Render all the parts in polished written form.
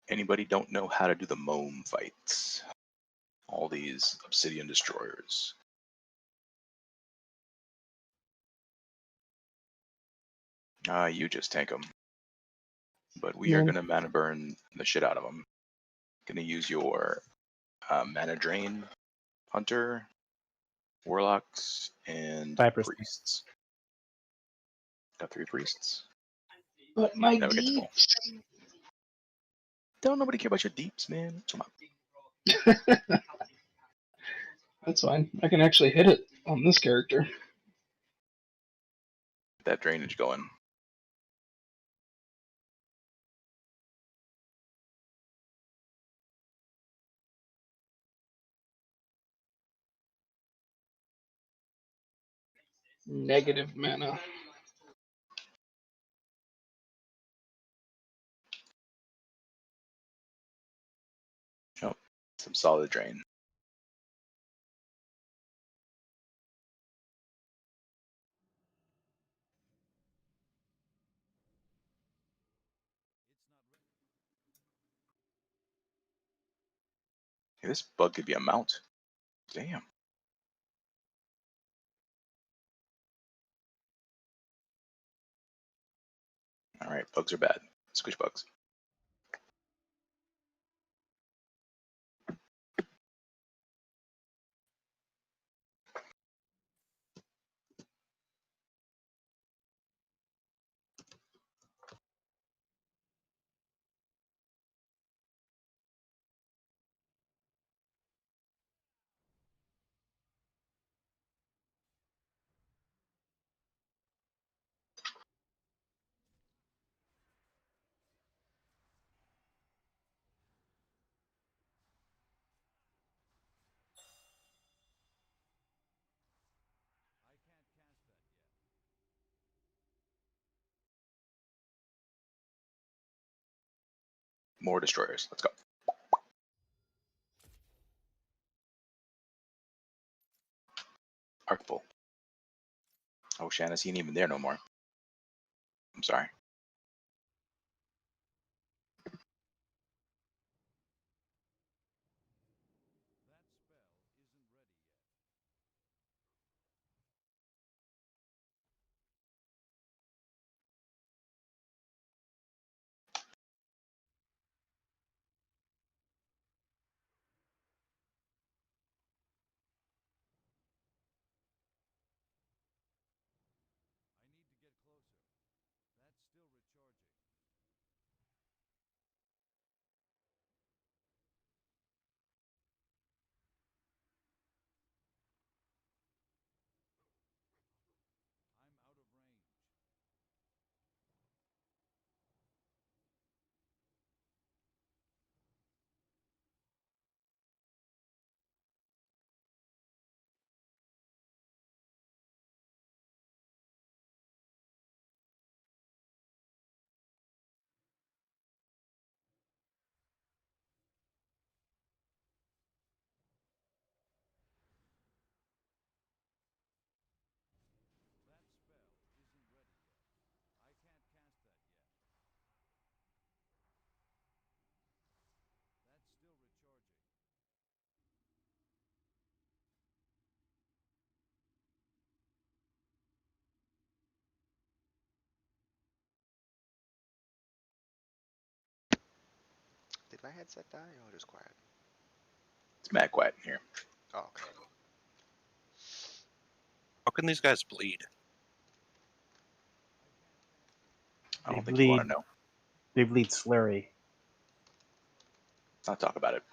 Anybody don't know how to do the Moam fights? All these obsidian destroyers. You just tank them. But we are going to mana burn the shit out of them. Going to use your mana drain, hunter, warlocks, and 5%. priests. Got 3 priests. But my Never gets full. deeps. Don't nobody care about your deeps, man. Come on. That's fine. I can actually hit it on this character. Get that drainage going. Negative mana. Oh, some solid drain. Hey, this bug could be a mount. Damn. Alright, bugs are bad. Squish bugs. More destroyers. Let's go. Arcful. Oh, Shanna's he ain't even there no more. I'm sorry. Did my headset die or just quiet? It's mad quiet in here. Oh, okay. How can these guys bleed? I don't They think you want to bleed. know. They bleed slurry. Let's not talk about it.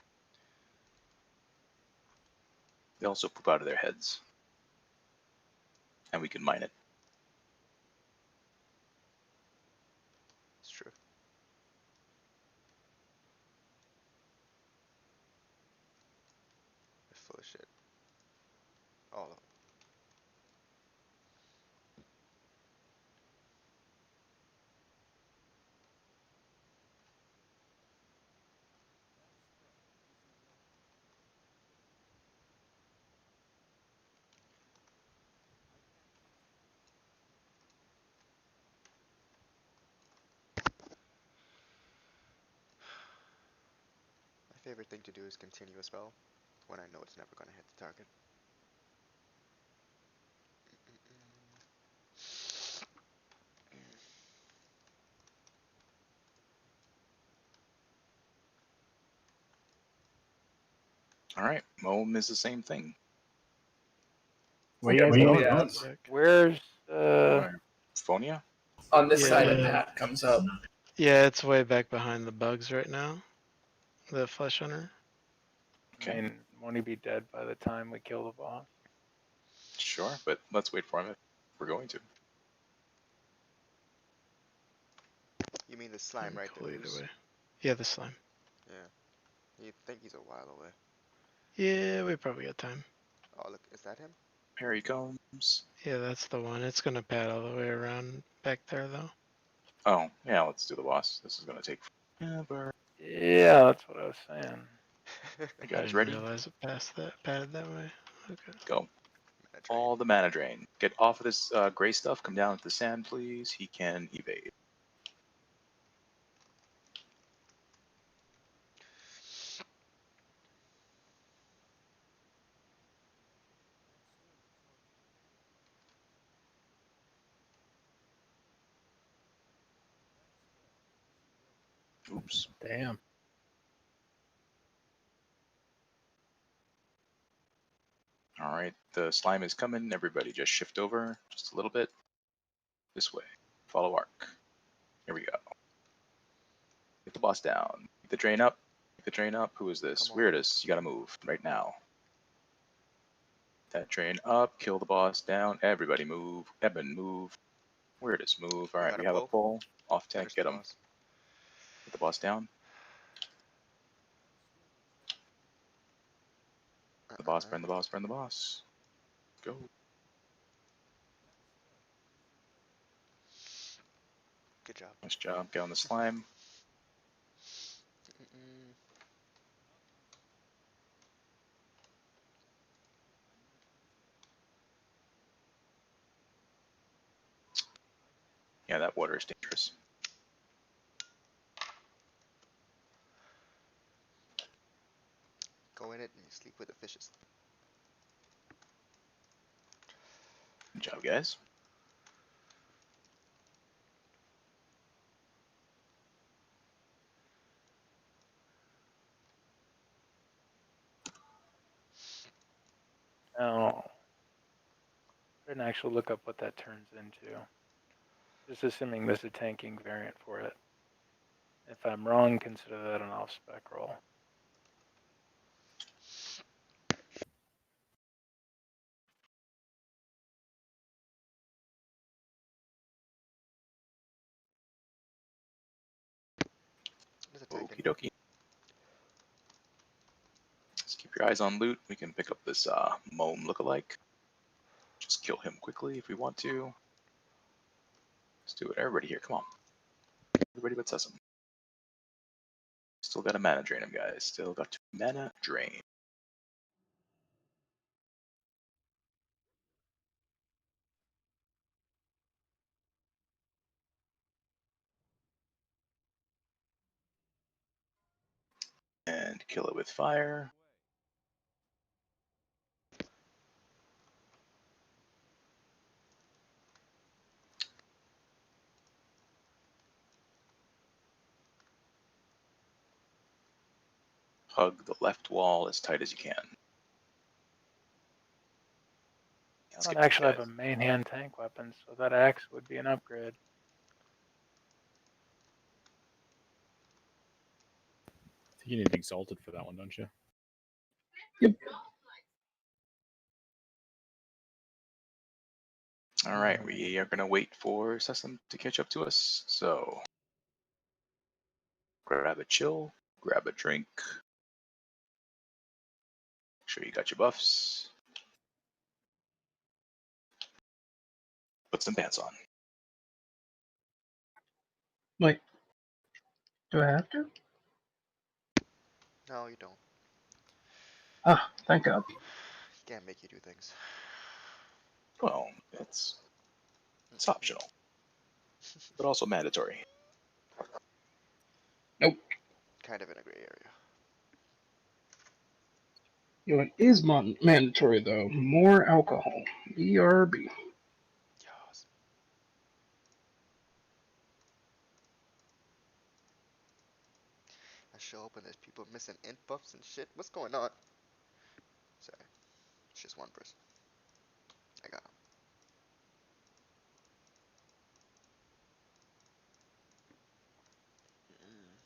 They also poop out of their heads. And we can mine it. It's true. They're full of shit. All of them. favorite thing to do is continue a spell when I know it's never gonna hit the target. All right, Moam is the same thing. Where you guys going? Where's All right, Phonia? On this Yeah. side of Pat comes up. Yeah, it's way back behind the bugs right now. The flesh hunter. Okay. I mean, won't he be dead by the time we kill the boss? Sure, but let's wait for him if we're going to. You mean the slime, right? Pull The either ooze? way. Yeah, the slime. Yeah. You think he's a while away. Yeah, we probably got time. Oh, look, is that him? Here he comes. Yeah, that's the one. It's gonna pad all the way around back there though. Oh, yeah, let's do the boss. This is going to take forever. Yeah, that's what I was saying. You I guys didn't ready? realize it passed that padded that way. Okay. Go. Mana drain. All the mana drain. Get off of this gray stuff. Come down to the sand, please. He can evade. Oops. Damn. All right, the slime is coming. Everybody just shift over just a little bit. This way. Follow arc. Here we go. Get the boss down. Get the drain up. Get the drain up. Who is this? Come on. Weirdest. You gotta move right now. That drain up. Kill the boss down. Everybody move. Eben, move. Weirdest, move. All We right, got we a have a pull. pull. Off tank. Where's Get the him. boss? Get the boss down. The boss. Burn the boss. Burn the boss. Go. Good job. Nice job. Get on the slime. Mm-mm. Yeah, that water is dangerous. Go in it and you sleep with the fishes. Good job, guys. No. Didn't actually look up what that turns into. Just assuming there's a tanking variant for it. If I'm wrong, consider that an off-spec roll. There's a tank in Okie here. dokie. Just keep your eyes on loot. We can pick up this Moam lookalike. Just kill him quickly if we want to. Let's do it. Everybody here, come on. Everybody but Sesame. Still got a mana drain him, guys. Still got to mana drain. And kill it with fire. Hug the left wall as tight as you can. I Let's don't get actually these have guys. a main hand tank weapon, so that axe would be an upgrade. I think you need Exalted for that one, don't you? All right, we are gonna wait for Sesame to catch up to us. So grab a chill, grab a drink. Make sure you got your buffs. Put some pants on. Wait. Do I have to? No, you don't. Ah, thank God. Can't make you do things. Well, it's optional, but also mandatory. Nope. Kind of in a gray area. You know, it is mandatory though. More alcohol. BRB. Yes. I show up and there's people missing int buffs and shit. What's going on? Sorry, it's just one person. I got him. Mm.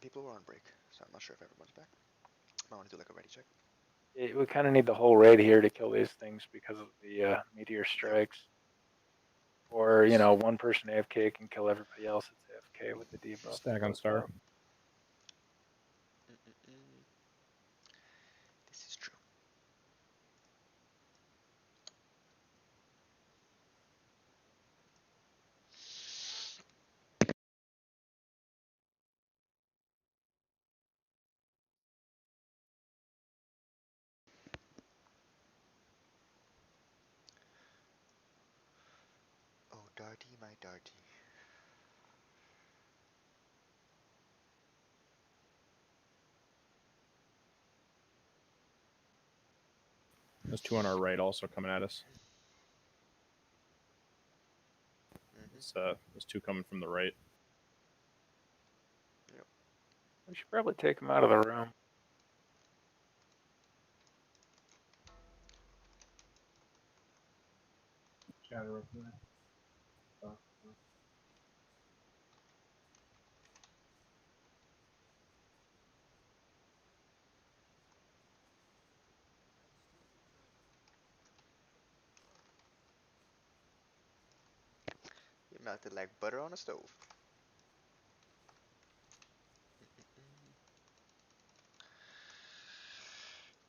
People were on break, so I'm not sure if everyone's back. I want to do like a ready check. We kind of need the whole raid here to kill these things because of the meteor strikes. Or, you know, one person AFK can kill everybody else that's AFK with the debuff. Stack on star. Mm-mm-mm. This is true. Oh, Darty, my Darty. There's two on our right also coming at us. There's two coming from the right. Yep. We should probably take them out of the room. You melted like butter on a stove. Mm-mm-mm.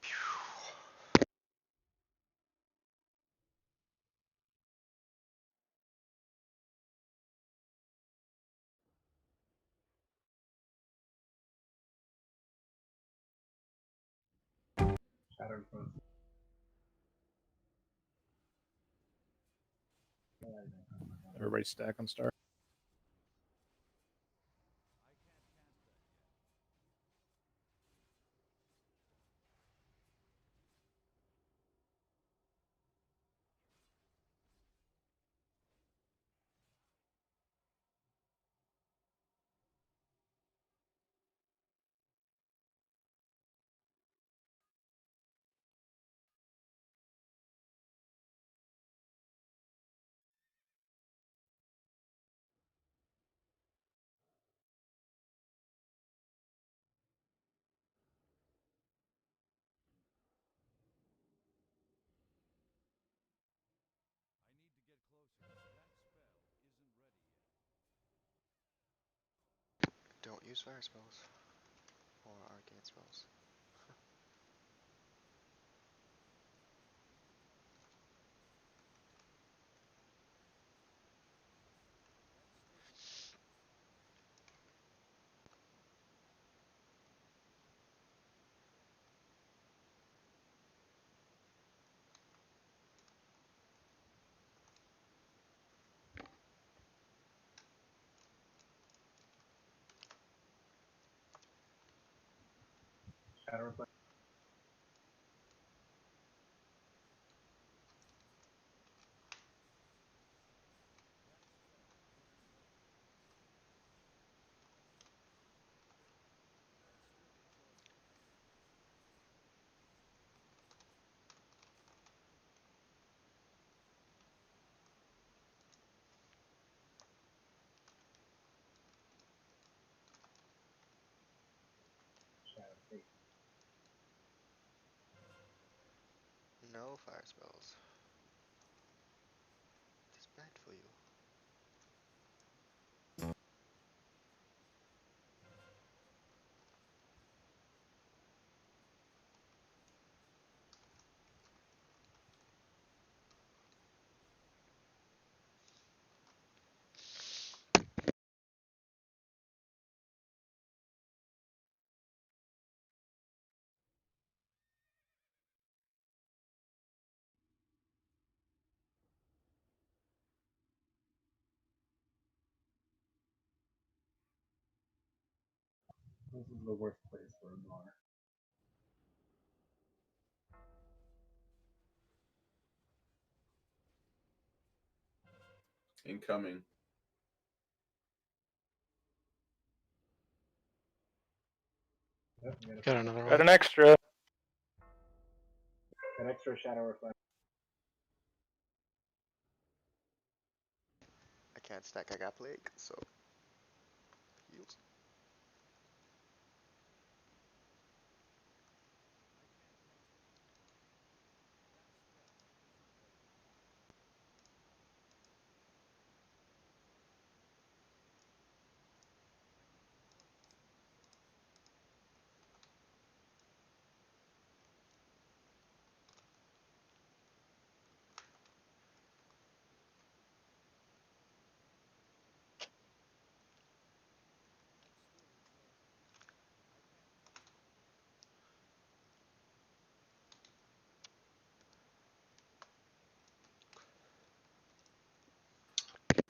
Phew. Everybody stack on star. Don't use fire spells or arcane spells. fire spells. It's bad for you. This is the worst place for a bar. Incoming. Yep, Got another Got one. an extra. an extra shadow reflect. I can't stack, I got plague, so. Heals.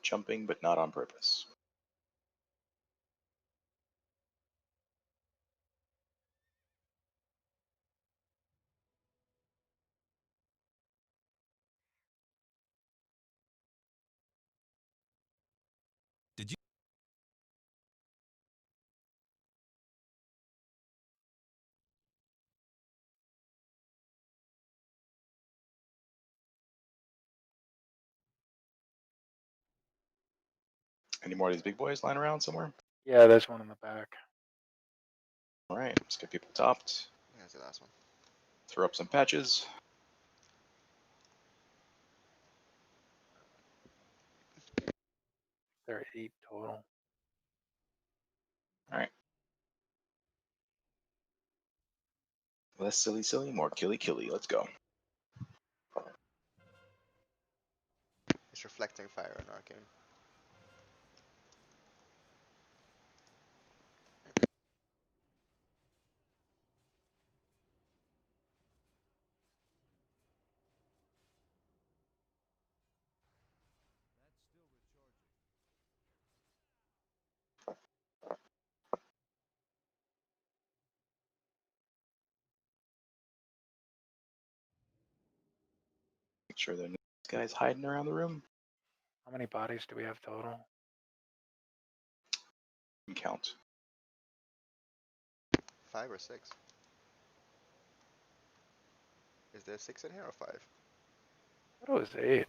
Jumping, but not on purpose. Any more of these big boys lying around somewhere? Yeah, there's one in the back. All right, let's get people topped. Yeah, that's the last one. Throw up some patches. There are 8 total. All right. Less silly, silly, more killy, killy. Let's go. It's reflecting fire on arcane. Make sure there are no guys hiding around the room. How many bodies do we have total? You can count. 5 or 6? Is there 6 in here or 5? I thought it was 8.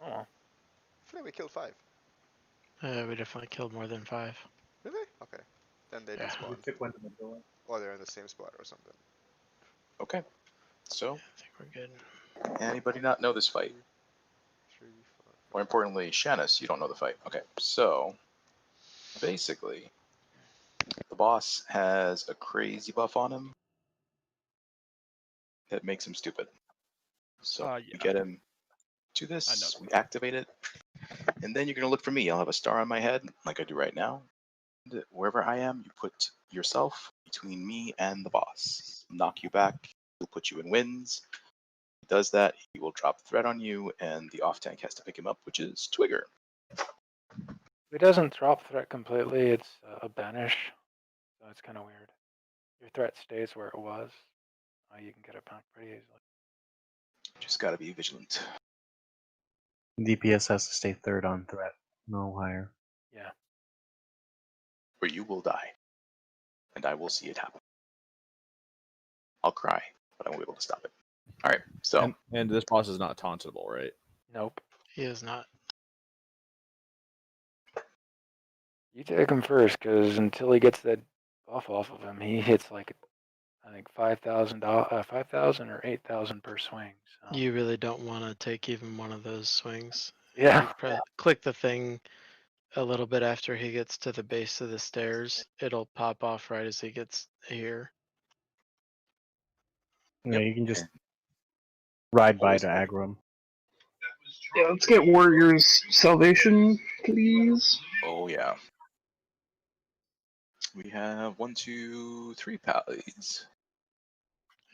Oh, I feel like we killed 5. We definitely killed more than 5. Really? Okay. Then they Yeah. despawn. We took one to the door. Or they're in the same spot or something. Okay. So, I think we're good. anybody not know this fight? 3, 4. More importantly, Shannis, you don't know the fight. Okay, so basically, the boss has a crazy buff on him that makes him stupid. So Yeah. we get him to I know. this, we activate it, and then you're gonna look for me. I'll have a star on my head, like I do right now. Wherever I am, you put yourself between me and the boss. Knock you back, he'll put you in wins. He does that, he will drop the threat on you, and the off tank has to pick him up, which is Twigger. it doesn't drop threat completely. It's a banish, so it's kind of weird. Your threat stays where it was. You can get it back pretty easily. Just gotta be vigilant. DPS has to stay third on threat, no higher. Yeah. Or you will die, and I will see it happen. I'll cry, but I won't be able to stop it. All right, so And this boss is not tauntable, right? Nope. He is not. You take him first, because until he gets that buff off of him, he hits like I think $5,000 or 8,000 per swing. So. You really don't want to take even one of those swings. Yeah. Click the thing a little bit after he gets to the base of the stairs. It'll pop off right as he gets here. Yeah, Yep. you can just ride by Always to good. aggro him. Yeah, let's get Warriors Salvation, please. Oh yeah. We have 1, 2, 3 pallies.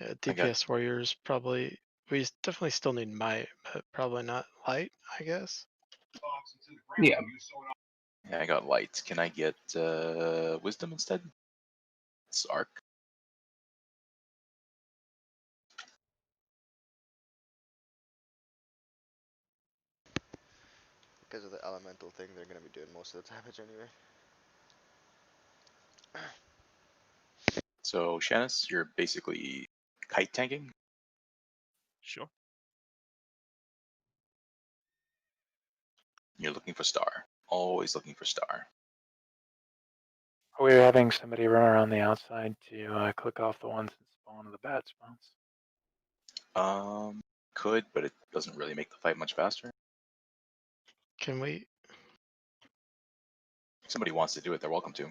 Yeah, I got DPS warriors probably. We definitely still need might, but probably not light, I guess. Yeah. Yeah, I got light. Can I get wisdom instead? It's arc. Because of the elemental thing, they're gonna be doing most of the damage anyway. So Shannis, you're basically kite tanking. Sure. You're looking for star. Always looking for star. We're having somebody run around the outside to click off the ones that spawn in the bad spawns. Could, but it doesn't really make the fight much faster. Can we? If somebody wants to do it, they're welcome to.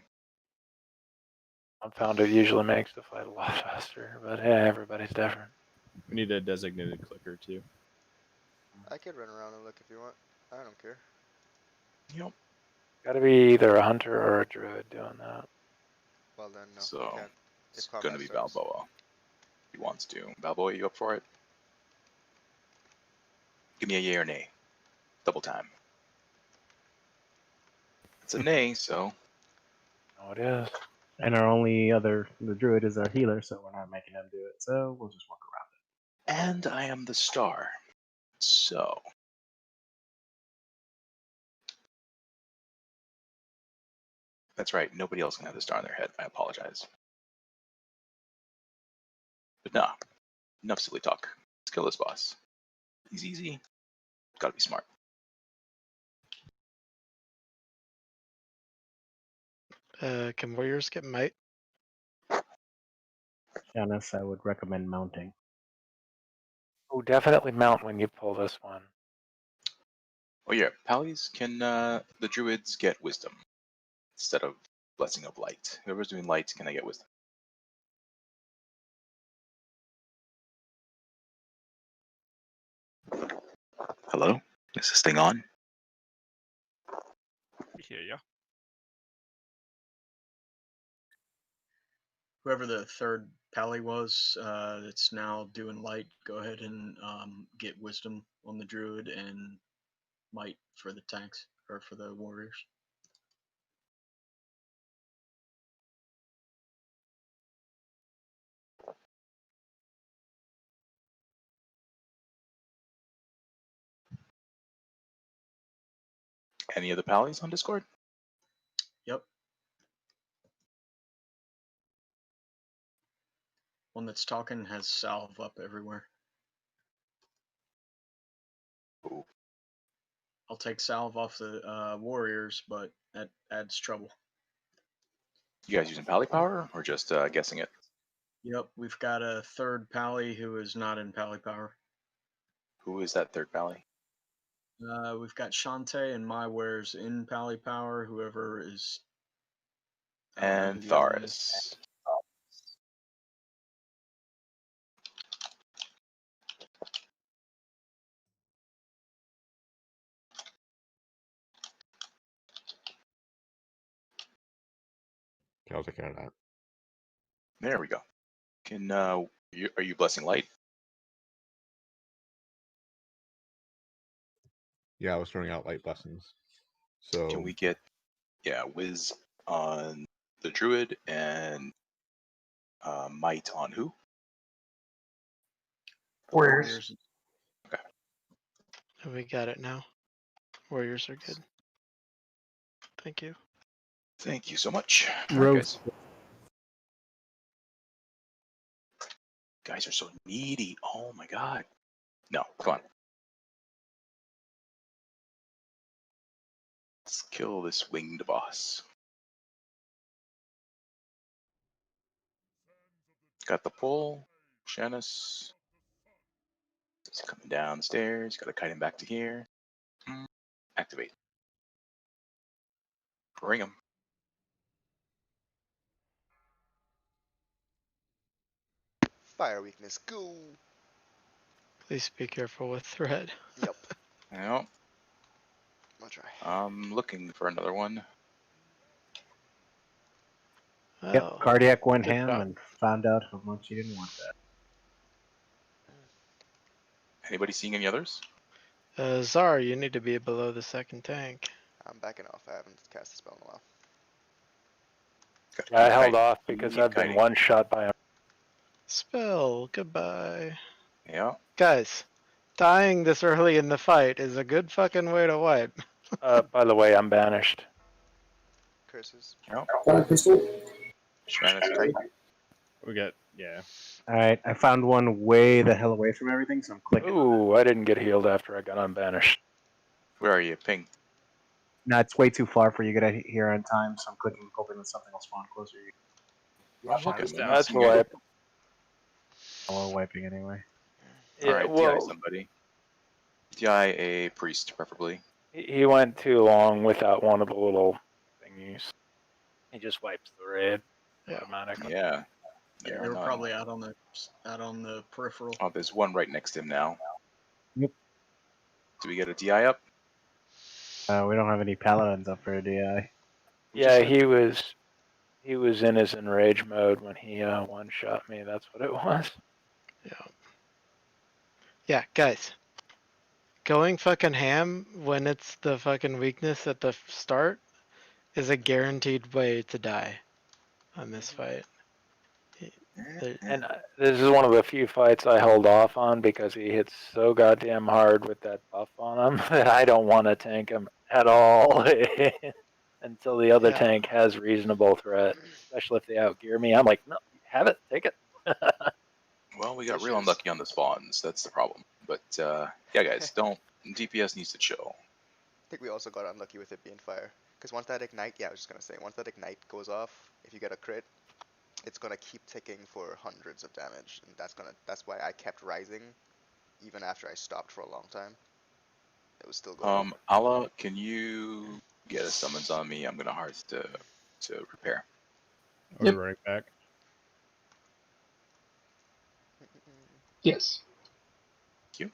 I found it usually makes the fight a lot faster, but yeah, everybody's different. We need a designated clicker too. I could run around and look if you want. I don't care. Yep. Got to be either a hunter or a druid doing that. Well then, no. So You can't. it's If combat gonna be starts. Balboa. He wants to. Balboa, you up for it? Give me a yay or nay. Double time. It's a nay, so Oh, it is. And the druid is our healer, so we're not making him do it. So we'll just walk around it. and I am the star. So that's right. Nobody else can have the star in their head. I apologize. But nah, enough silly talk. Let's kill this boss. He's easy. Gotta be smart. Can warriors get might? Janice, I would recommend mounting. Oh, definitely mount when you pull this one. Oh yeah, Pallies, can the druids get wisdom instead of blessing of light? Whoever's doing light, can I get wisdom? Hello? Is this thing on? We hear ya. Whoever the third pally was that's now doing light, go ahead and get wisdom on the druid and might for the tanks or for the warriors. Any of the Pallies on Discord? Yep. One that's talking has salve up everywhere. Ooh. I'll take salve off the warriors, but that adds trouble. You guys using Pally power or just guessing it? Yep, we've got a third pally who is not in pally power. Who is that third Pally? We've got Shantae and Mywares in pally power. Whoever is. I don't know And who the other one is. Tharis. Okay, I'll take care of that. There we go. Can are you blessing light? Yeah, I was throwing out light blessings. So Can we get whiz on the druid and might on who? Warriors. We got it now. Warriors are good. Thank you. Thank you so much. All right, Rogues. guys are so needy. Oh my god. No, come on. Let's kill this winged boss. Got the pull. Shanice. He's coming downstairs. Got to kite him back to here. Activate. Bring him. Fire weakness, go. Please be careful with threat. Yep. Yep. I'll try. I'm looking for another one. Yep, Oh, cardiac went Good ham job. and found out how much he didn't want that. Anybody seeing any others? Zar, you need to be below the second tank. I'm backing off. I haven't cast a spell in a while. Gotta Yeah, I keep held kiting. off because Keep I've been kiting. one shot by him. Spell, goodbye. Yeah. Guys, dying this early in the fight is a good fucking way to wipe. By the way, I'm banished. Curses. Yep. Shanice kite. We got, yeah. Alright, I found one way the hell away from everything, so I'm clicking. Ooh, I didn't get healed after I got unbanished. Where are you? Ping. No, it's way too far for you to get here on time, so I'm clicking, hoping that something will spawn closer to you. I'm looking. down. That's Seeing any- wipe. Oh, wiping anyway. Yeah, Alright, DI well, somebody. DI a priest, preferably. he went too long without one of the little thingies. He just wipes the raid Yeah. automatically. Yeah. Yeah, They're they were not- probably out on the peripheral. Oh, there's one right next to him now. Yep. Do we get a DI up? We don't have any paladins up for a DI. Yeah, he was in his enrage mode when he one shot me. That's what it was. Yeah. Yeah, guys. Going fucking ham when it's the fucking weakness at the start is a guaranteed way to die on this fight. And this is one of the few fights I held off on because he hits so goddamn hard with that buff on him that I don't want to tank him at all until the other Yeah. tank has reasonable threat, especially if they outgear me. I'm like, no, have it, take it. Well, we got real Issues. unlucky on the spawns. That's the problem. But yeah, guys, don't. DPS needs to chill. I think we also got unlucky with it being fire. Because once that ignite, yeah, I was just gonna say, once that ignite goes off, if you get a crit, it's gonna keep ticking for hundreds of damage, and that's why I kept rising, even after I stopped for a long time. It was still going. Allah, can you get a summons on me? I'm gonna hearth to repair. I'll be right back. Yes. Thank you.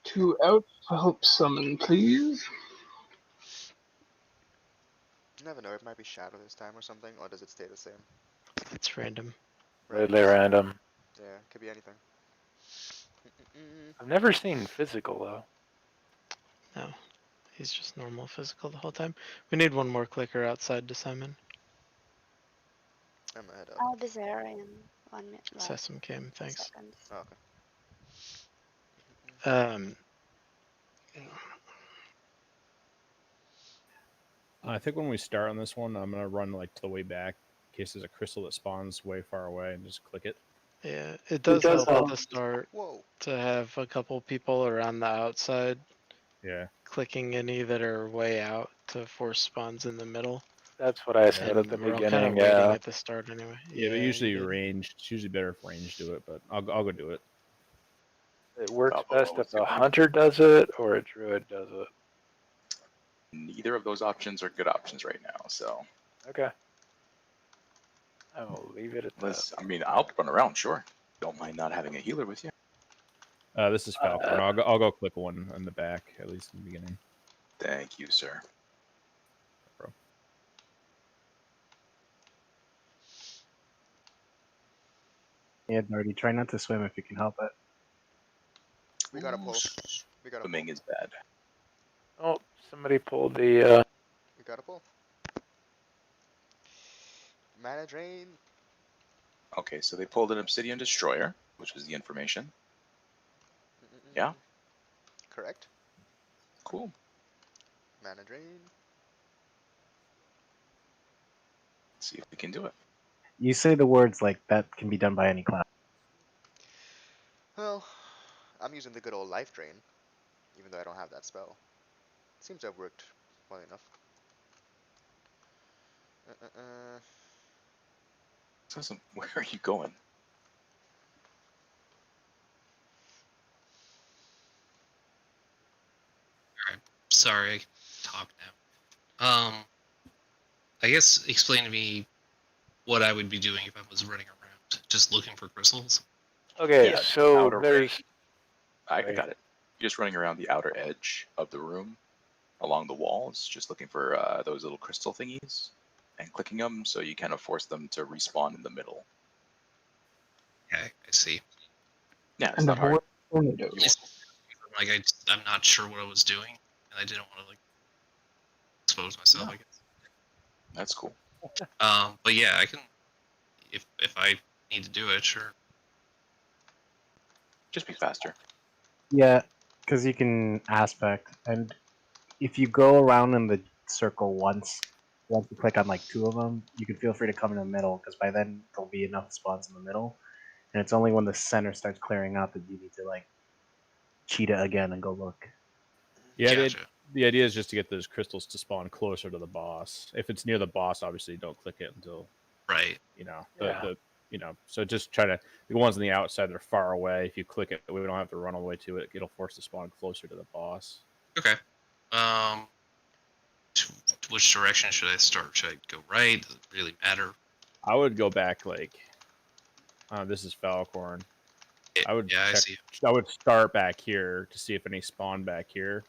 Two out for help summon, please. You never know, it might be shadow this time or something, or does it stay the same? It's random. Really random. Yeah, could be anything. I've never seen physical though. No. He's just normal physical the whole time. We need one more clicker outside to summon. I'm gonna head up. I'll be there in 1 minute. Sesame came, thanks. Seconds. Oh, okay. I think when we start on this one, I'm gonna run like to the way back in case there's a crystal that spawns way far away and just click it. Yeah, it does help at the start Whoa. to have a couple people around the outside Yeah. clicking any that are way out to force spawns in the middle. That's what I said at the And we're all beginning. kind of waiting Yeah. at the start anyway. Yeah, but usually you did. range. It's usually better if range do it, but I'll go do it. It works Bravo, best if let's a go. hunter does it or a druid does it. Neither of those options are good options right now. So Okay. I will leave it at that. I mean, I'll run around. Sure. Don't mind not having a healer with you. This is Falcon. I'll go click one on the back at least in the beginning. Thank you, sir. Bro. Yeah, Darty, try not to swim if you can help it. We got a pull. We got a pull. Swimming is bad. Oh, somebody pulled the. We got a pull. Mana drain. Okay, so they pulled an Obsidian Destroyer, which was the information. Yeah. Correct. Cool. Mana drain. Let's see if we can do it. You say the words like that can be done by any class. Well, I'm using the good old life drain, even though I don't have that spell. Seems to have worked well enough. Where are you going? Sorry, I can talk now. I guess explain to me what I would be doing if I was running around, just looking for crystals. Okay, Yeah, so outer there's. I got it. You're just running around the outer edge of the room, along the walls, just looking for those little crystal thingies, and clicking them, so you kind of force them to respawn in the middle. Okay, I see. Yeah, it's And not hard. avoid tornadoes. Like I'm not sure what I was doing, and I didn't want to like expose myself. No. I guess. That's cool. But yeah, I can. If I need to do it, sure. Just be faster. Yeah, because you can aspect, and if you go around in the circle once you click on like 2 of them, you can feel free to come in the middle, because by then there'll be enough spawns in the middle, and it's only when the center starts clearing out that you need to like cheetah again and go look. Yeah, Gotcha. the idea is just to get those crystals to spawn closer to the boss. If it's near the boss, obviously don't click it until Right. So just try to, the ones on the outside that are far away, if you click it, we don't have to run all the way to it. It'll force the spawn closer to the boss. Okay. Which direction should I start? Should I go right? Does it really matter? I would go back like, this is Falcorn. I would I see. I would start back here to see if any spawn back here.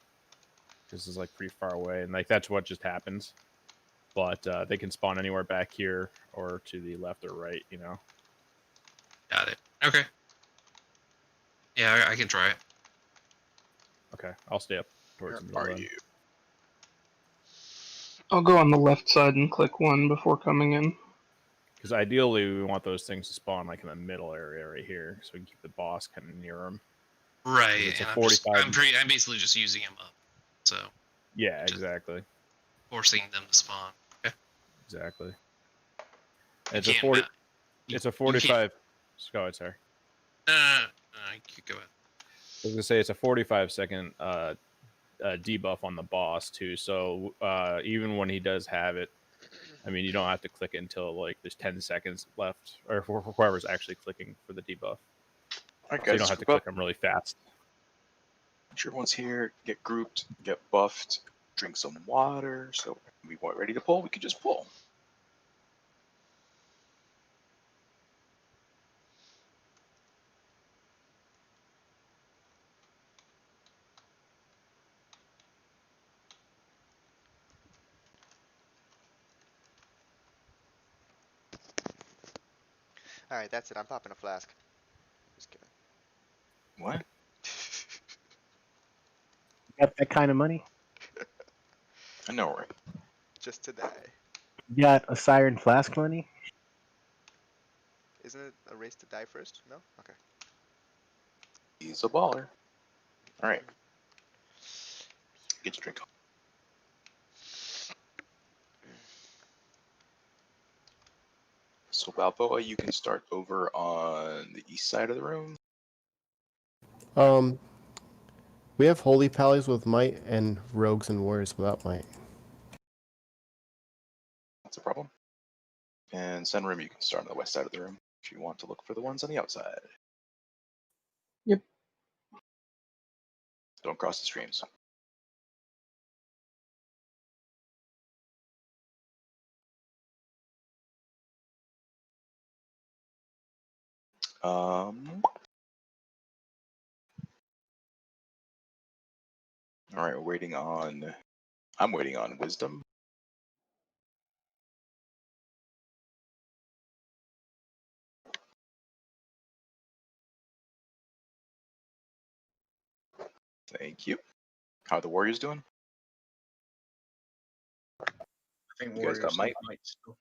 This is like pretty far away, and like that's what just happens. But they can spawn anywhere back here or to the left or right, you know. Got it. Okay. Yeah, I can try it. Okay, I'll stay up towards the middle. Are then. you? I'll go on the left side and click 1 before coming in. Because ideally, we want those things to spawn like in the middle area right here, so we can keep the boss kind of near them. Right. It's And a 45. I'm basically just using them up. So. Yeah, exactly. Forcing them to spawn. Okay. Exactly. You It's a can't 40. not- It's a 45. Go ahead, sorry. No, go ahead. I was gonna say it's a 45-second debuff on the boss too. So even when he does have it, I mean, you don't have to click it until like there's 10 seconds left, or for whoever's actually clicking for the debuff. Alright, So you guys, don't have to group click them really fast. Make sure everyone's here. Get grouped. Get buffed. Drink some water. So we weren't ready to pull. We could just pull. Alright, that's it. I'm popping a flask. Just kidding. What? You got that kind of money? I know, right? Just to die. You got a Siren Flask money? Isn't it a race to die first? No? Okay. He's a baller. Alright. Get your drink on. So Balboa, you can start over on the east side of the room. We have holy pallies with might and rogues and warriors without might. That's a problem. And Sunroom, you can start on the west side of the room if you want to look for the ones on the outside. Yep. Don't cross the streams. All right, I'm waiting on wisdom. Thank you. How are the Warriors doing? I think You guys got Warriors might? might still.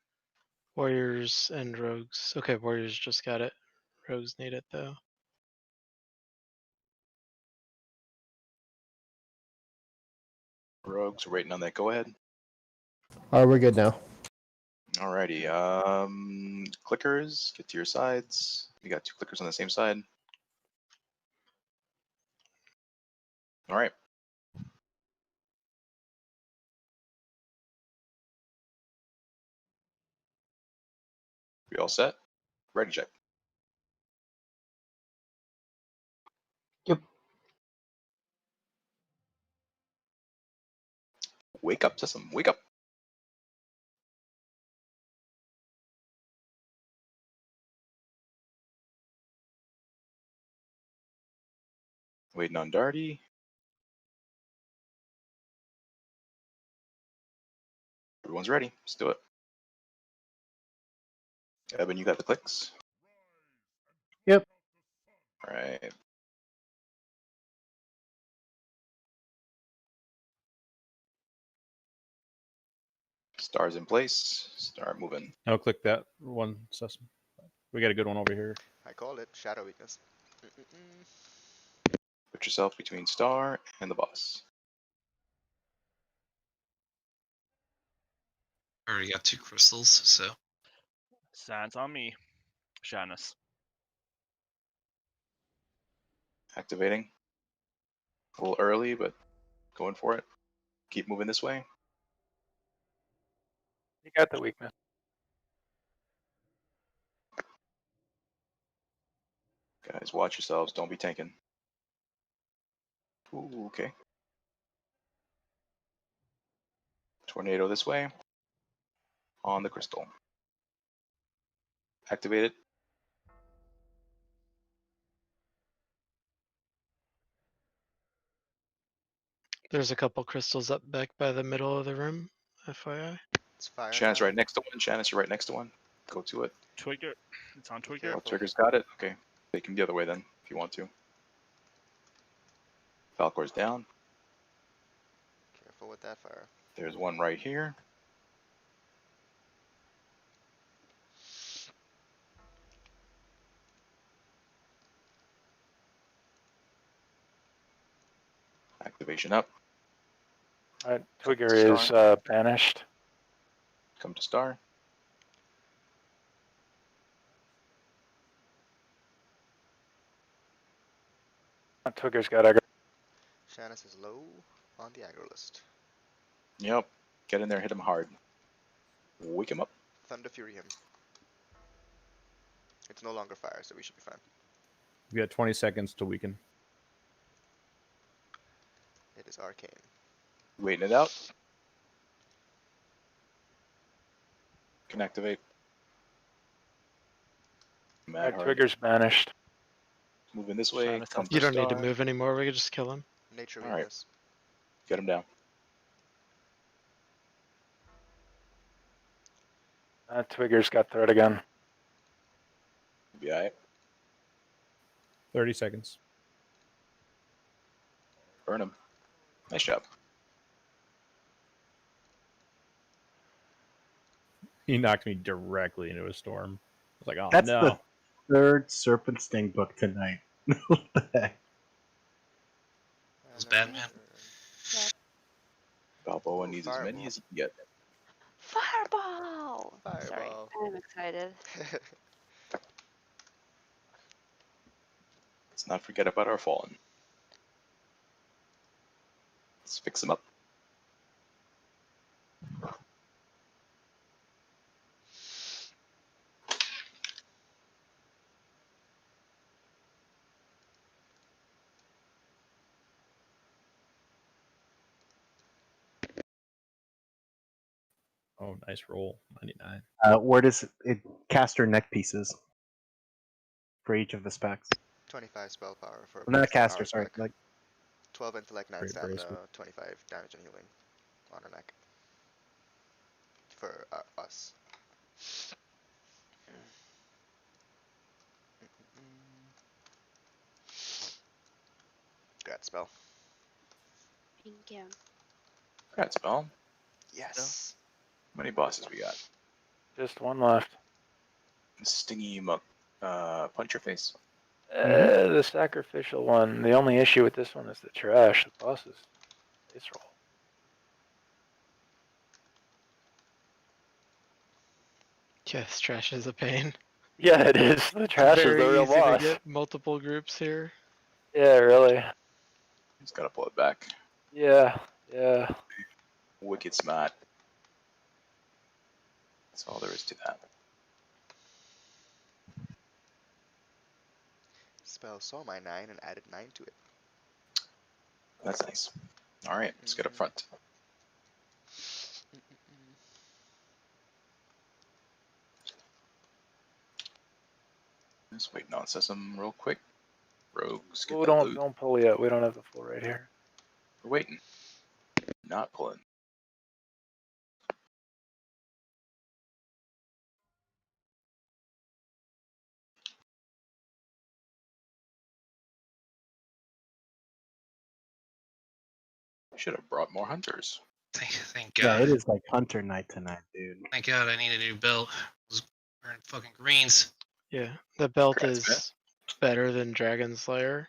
Warriors and rogues. Okay, warriors just got it. Rogues need it though. Rogues, we're waiting on that. Go ahead. Alright, we're good now. Alrighty. Clickers, get to your sides. You got 2 clickers on the same side. All right. We all set? Ready check. Yep. Wake up, system. Wake up. Waiting on Darty. Everyone's ready. Let's do it. Evan, you got the clicks? Yep. All right. Stars in place. Start moving. I'll click that one system. We got a good one over here. I call it shadow weakness. Put yourself between Star and the boss. I already got 2 crystals, so Stands on me. Shanus. Activating. A little early, but going for it. Keep moving this way. You got the weakness. Guys, watch yourselves. Don't be tanking. Ooh, okay. Tornado this way. On the crystal. Activate it. There's a couple crystals up back by the middle of the room, FYI. It's fire. Shannon's now. right next to one. Shannon's right next to one. Go to it. Trigger. It's on trigger. Oh, Careful. Trigger's got it. Okay. Take him the other way then, if you want to. Falcor's down. Careful with that fire. There's one right here. Activation up. Alright, Twigger Star. is banished. Come to Star. Twigger's got aggro. Shanus is low on the aggro list. Yep. Get in there, hit him hard. Wake him up. Thunder Fury him. It's no longer fire, so we should be fine. We got 20 seconds to weaken. It is arcane. Waiting it out. Can activate. Mad Alright, hard. Twigger's banished. Moving this way. Shannon's Come up. to You don't need to Star. move anymore, we can just kill him. Nature All right. weakness. Get him down. Twigger's got threat again. Be alright. 30 seconds. Burn him. Nice job. He knocked me directly into a storm. I was like, oh That's no. the third Serpent Sting book tonight. What the heck? it's Batman. Balboa Ooh, needs as fireball. many as he can get. Fireball! Sorry, Fireball. I'm excited. Let's not forget about our fallen. Let's fix him up. Oh, nice roll. 99. Where does it caster neck pieces for each of the specs? 25 spell power for Not a plus 10 caster, power sorry. spec. Like 12 intellect, 9 Great stamina, bracelet. 25 damage and healing on her neck. For us. Grad spell. Thank you. Congrats, spell. Yes. How many bosses we got? Just one left. Stingy punch your face. The sacrificial one. The only issue with this one is the trash. The boss is base roll. Yes, trash is a pain. Yeah, it is. The trash is Very the real easy boss. to get multiple groups here. Yeah, really. Just gotta pull it back. Yeah, yeah. Wicked smart. That's all there is to that. spell saw my 9 and added 9 to it. That's nice. All right, let's get up front. Just waiting on Sesame real quick. Rogues, get Oh, that don't loot. don't pull yet. We don't have the full right here. We're waiting. Not pulling. Should have brought more hunters. Thank Yeah, God. it is like hunter night tonight, dude. Thank God I need a new belt. I was wearing fucking greens. Yeah, the belt Congrats, man. is better than Dragon Slayer.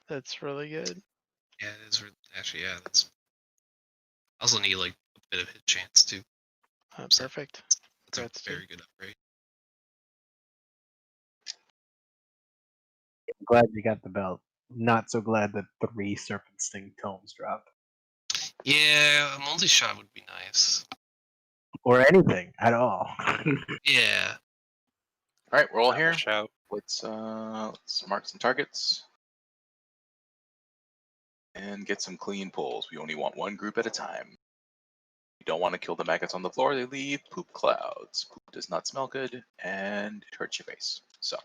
That's really good. Yeah, it is. Actually, yeah, that's. I also need like a bit of hit chance too. Perfect. That's a Congrats, dude. very good upgrade. Glad you got the belt. Not so glad that 3 Serpent Sting tomes dropped. Yeah, a multi-shot would be nice. Or anything at all. Yeah. All right, we're all Have a here. shout. Let's mark some targets and get some clean pulls. We only want one group at a time. You don't want to kill the maggots on the floor. They leave poop clouds. Poop does not smell good and it hurts your face. So.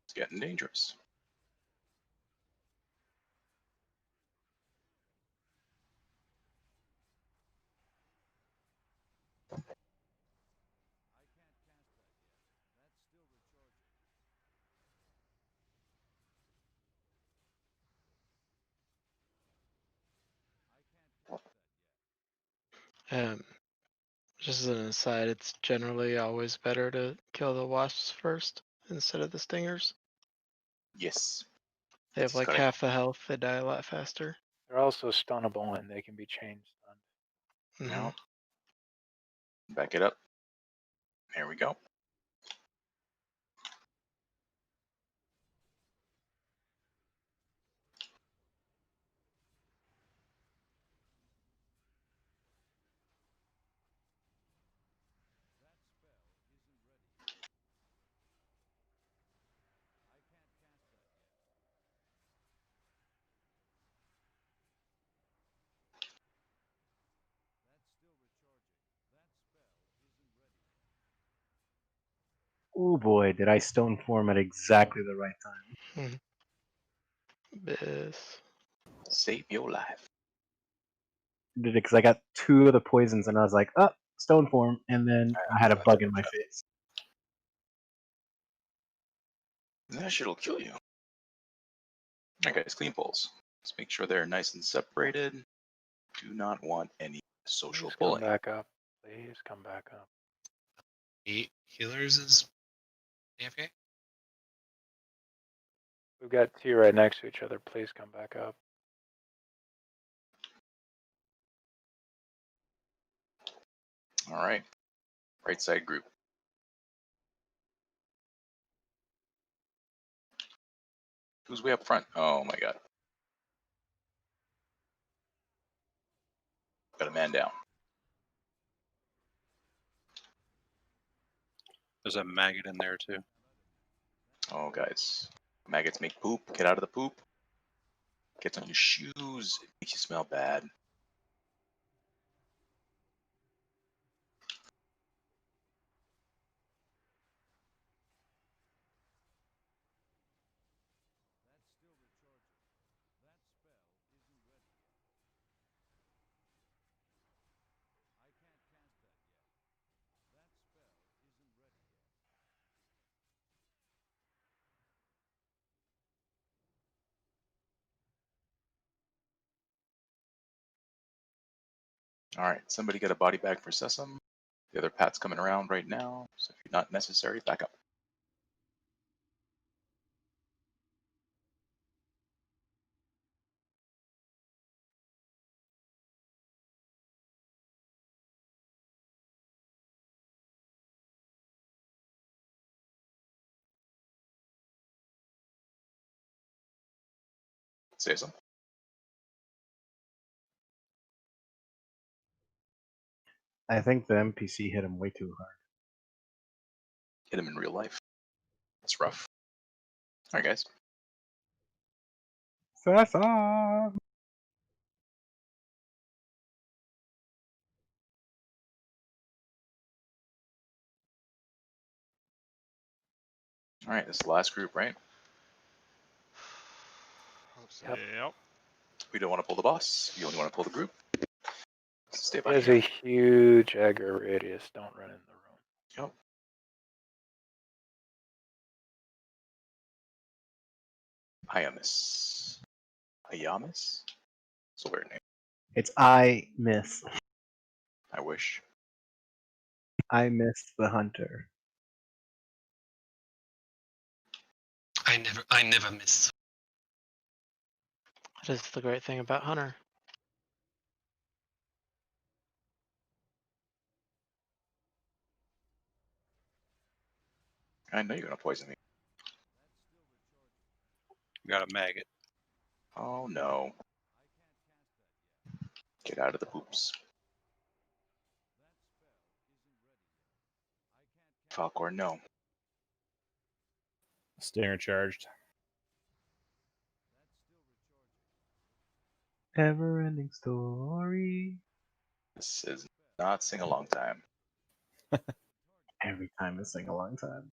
It's getting dangerous. Just as an aside, it's generally always better to kill the wasps first instead of the stingers. Yes. They have It's like gotta- half the health. They die a lot faster. They're also stunnable and they can be chain stunned. Now, back it up. There we go. Oh boy, did I stone form at exactly the right time. This. Save your life. Did it because I got 2 of the poisons and I was like, oh, stone form, and then I had a bug in my face. That shit'll kill you. Alright guys, clean pulls. Let's make sure they're nice and separated. Do not want any social Please come pulling. back up. Please come back up. Healers is AFK. We've got 2 right next to each other. Please come back up. Alright. Right side group. Who's way up front? Oh my god. Got a man down. There's a maggot in there too. Oh guys. Maggots make poop. Get out of the poop. Gets on your shoes. It makes you smell bad. Alright, somebody get a body bag for Sesame. The other Pat's coming around right now, so if you're not necessary, back up. Say something. I think the NPC hit him way too hard. Hit him in real life. It's rough. All right, guys. Sasa! All right, this is the last group, right? Hope so. Yep. We don't want to pull the boss. You only want to pull the group. Stay by There's here. a huge aggro radius. Don't run in the room. Yep. Iamis. Iamis? It's a weird name. It's I miss. I wish. I miss the hunter. I never miss. That is the great thing about Hunter. I know you're gonna poison me. Got a maggot. Oh no. Get out of the poops. Falcor, no. Stinger charged. Never ending story. This is not sing along time. Every time I sing a long time.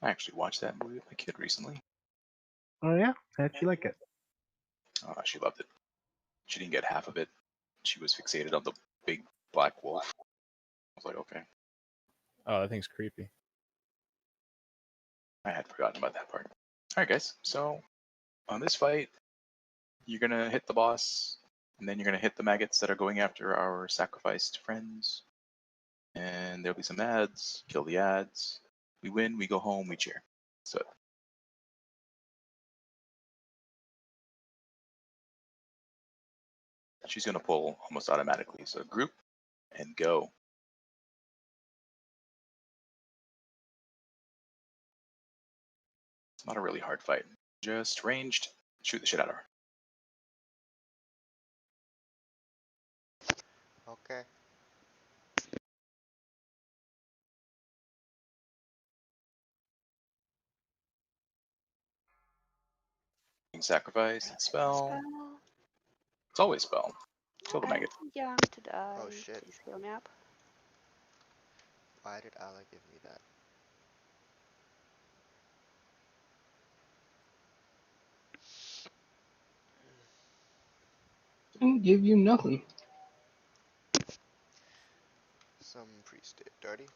I actually watched that movie with my kid recently. Oh yeah? How'd you like it? She loved it. She didn't get half of it. She was fixated on the big black wolf. I was like, okay. Oh, that thing's creepy. I had forgotten about that part. Alright guys, so on this fight, you're gonna hit the boss, and then you're gonna hit the maggots that are going after our sacrificed friends. And there'll be some ads, kill the ads. We win, we go home, we cheer. So she's gonna pull almost automatically. So group and go. It's not a really hard fight. Just ranged, shoot the shit out of her. Okay. Sacrifice, spell. It's always spell. Kill the maggot. Young to die. Oh shit. Please heal me up. Why did Allah give me that? Didn't give you nothing. Some priest did. Dirty?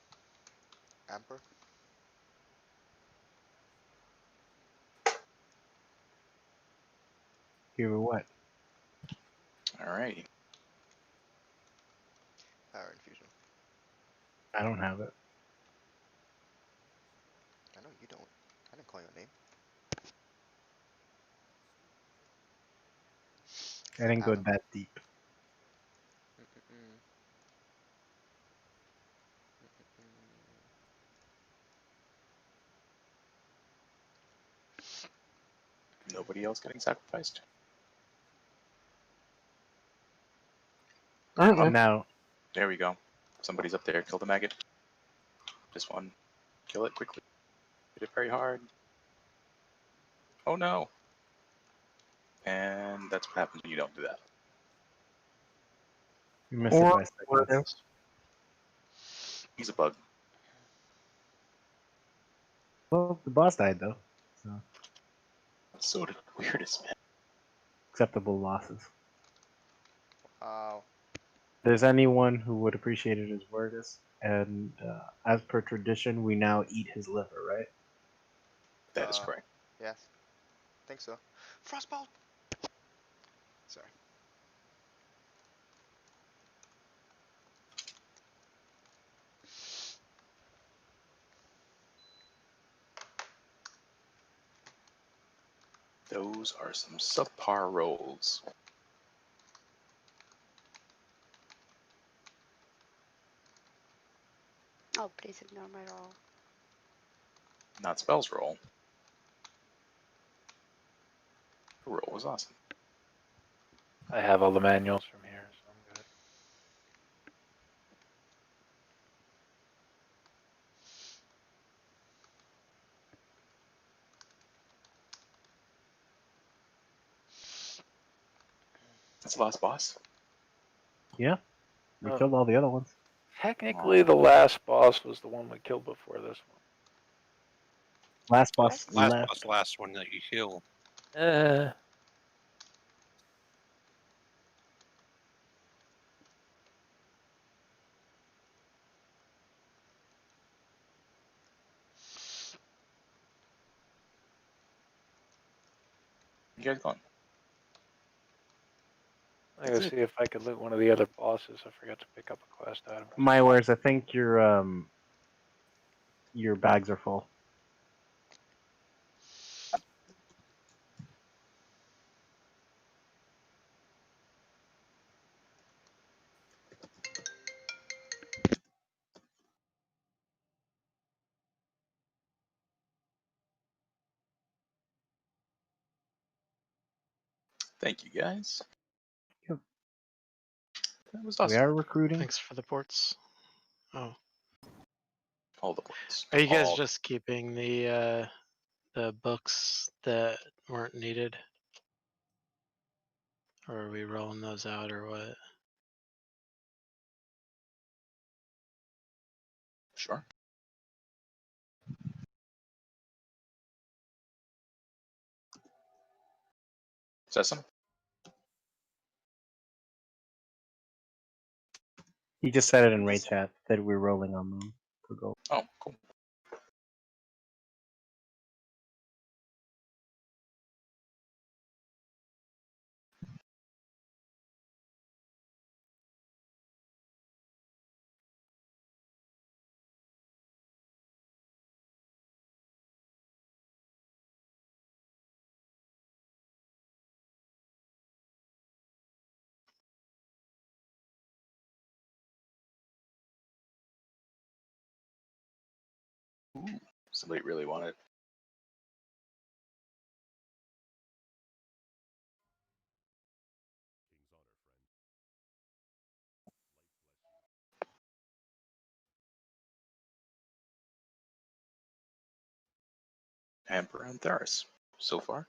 Amper? Give her what? Alrighty. Power infusion. I don't have it. I know you don't. I didn't call your name. I didn't go Allah. that deep. Nobody else getting sacrificed? Alright, man. Now, There we go. Somebody's up there. Kill the maggot. Just one. Kill it quickly. Hit it very hard. Oh no. And that's what happens when you don't do that. you missed it by Or seconds. He's a bug. Well, the boss died though. So So the weirdest, man. acceptable losses. Wow. If there's anyone who would appreciate it as Wordis, and as per tradition, we now eat his liver, right? That is correct. Yes. Think so. Frostbolt! Sorry. Those are some subpar rolls. Oh, Please ignore my roll. Not spells roll. The roll was awesome. I have all the manuals from here, so I'm good. That's the last boss. Yeah, we Oh. killed all the other ones. Technically, the last boss was the one we killed before this Last boss Last left. was the last one that you killed. one. You guys gone? I gotta see if I could loot one of the other bosses. I forgot to pick up a quest item. My wares, I think your bags are full. Thank you guys. Yep. That was We awesome. are recruiting. Thanks for the ports. Oh, All the points. are you guys All- just keeping the books that weren't needed, or are we rolling those out, or what? Sure. Sesame? He just said it in Raid chat that we're rolling on them for gold. Oh, cool. Ooh, somebody really wanted. Emperor and Theris so far.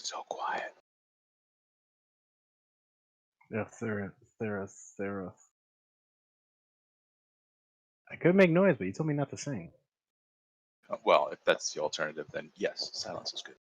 So quiet. Yeah, Theris. I could make noise, but you told me not to sing. Well, if that's the alternative, then yes, silence is good.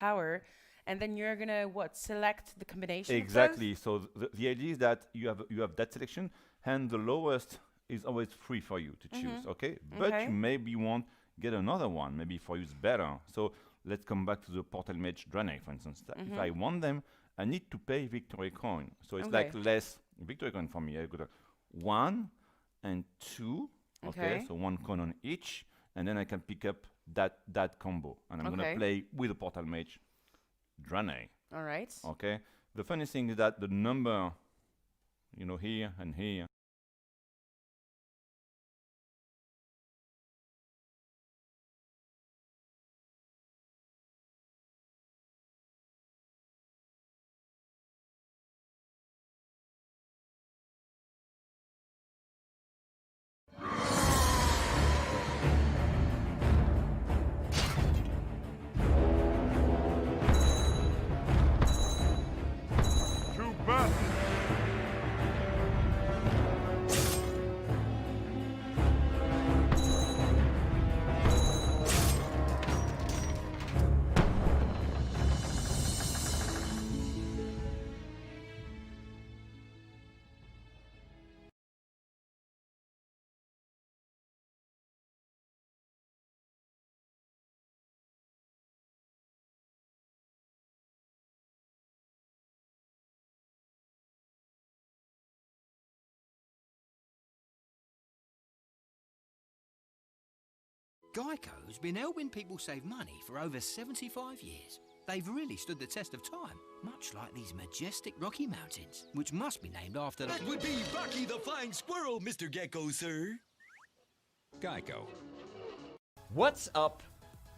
power, and then you're gonna what? Select the combination. Exactly. So the idea is that you have that selection, and the lowest is always free for you to choose. Okay, but Okay. you maybe won't get another one. Maybe for you it's better. So let's come back to the portal mage Draenei, for instance. If I want them, I need to pay victory coin. So it's like less victory coin for me. I got 1 and 2. Okay, so 1 coin on each, and then I can pick up that combo, and I'm gonna play with a portal mage Draenei. All right. Okay. The funny thing is that the number, here and here. Geico's been helping people save money for over 75 years. They've really stood the test of time, much like these majestic Rocky Mountains, which must be named after the... That would be Rocky the Flying Squirrel, Mr. Gecko, sir. Geico. What's up?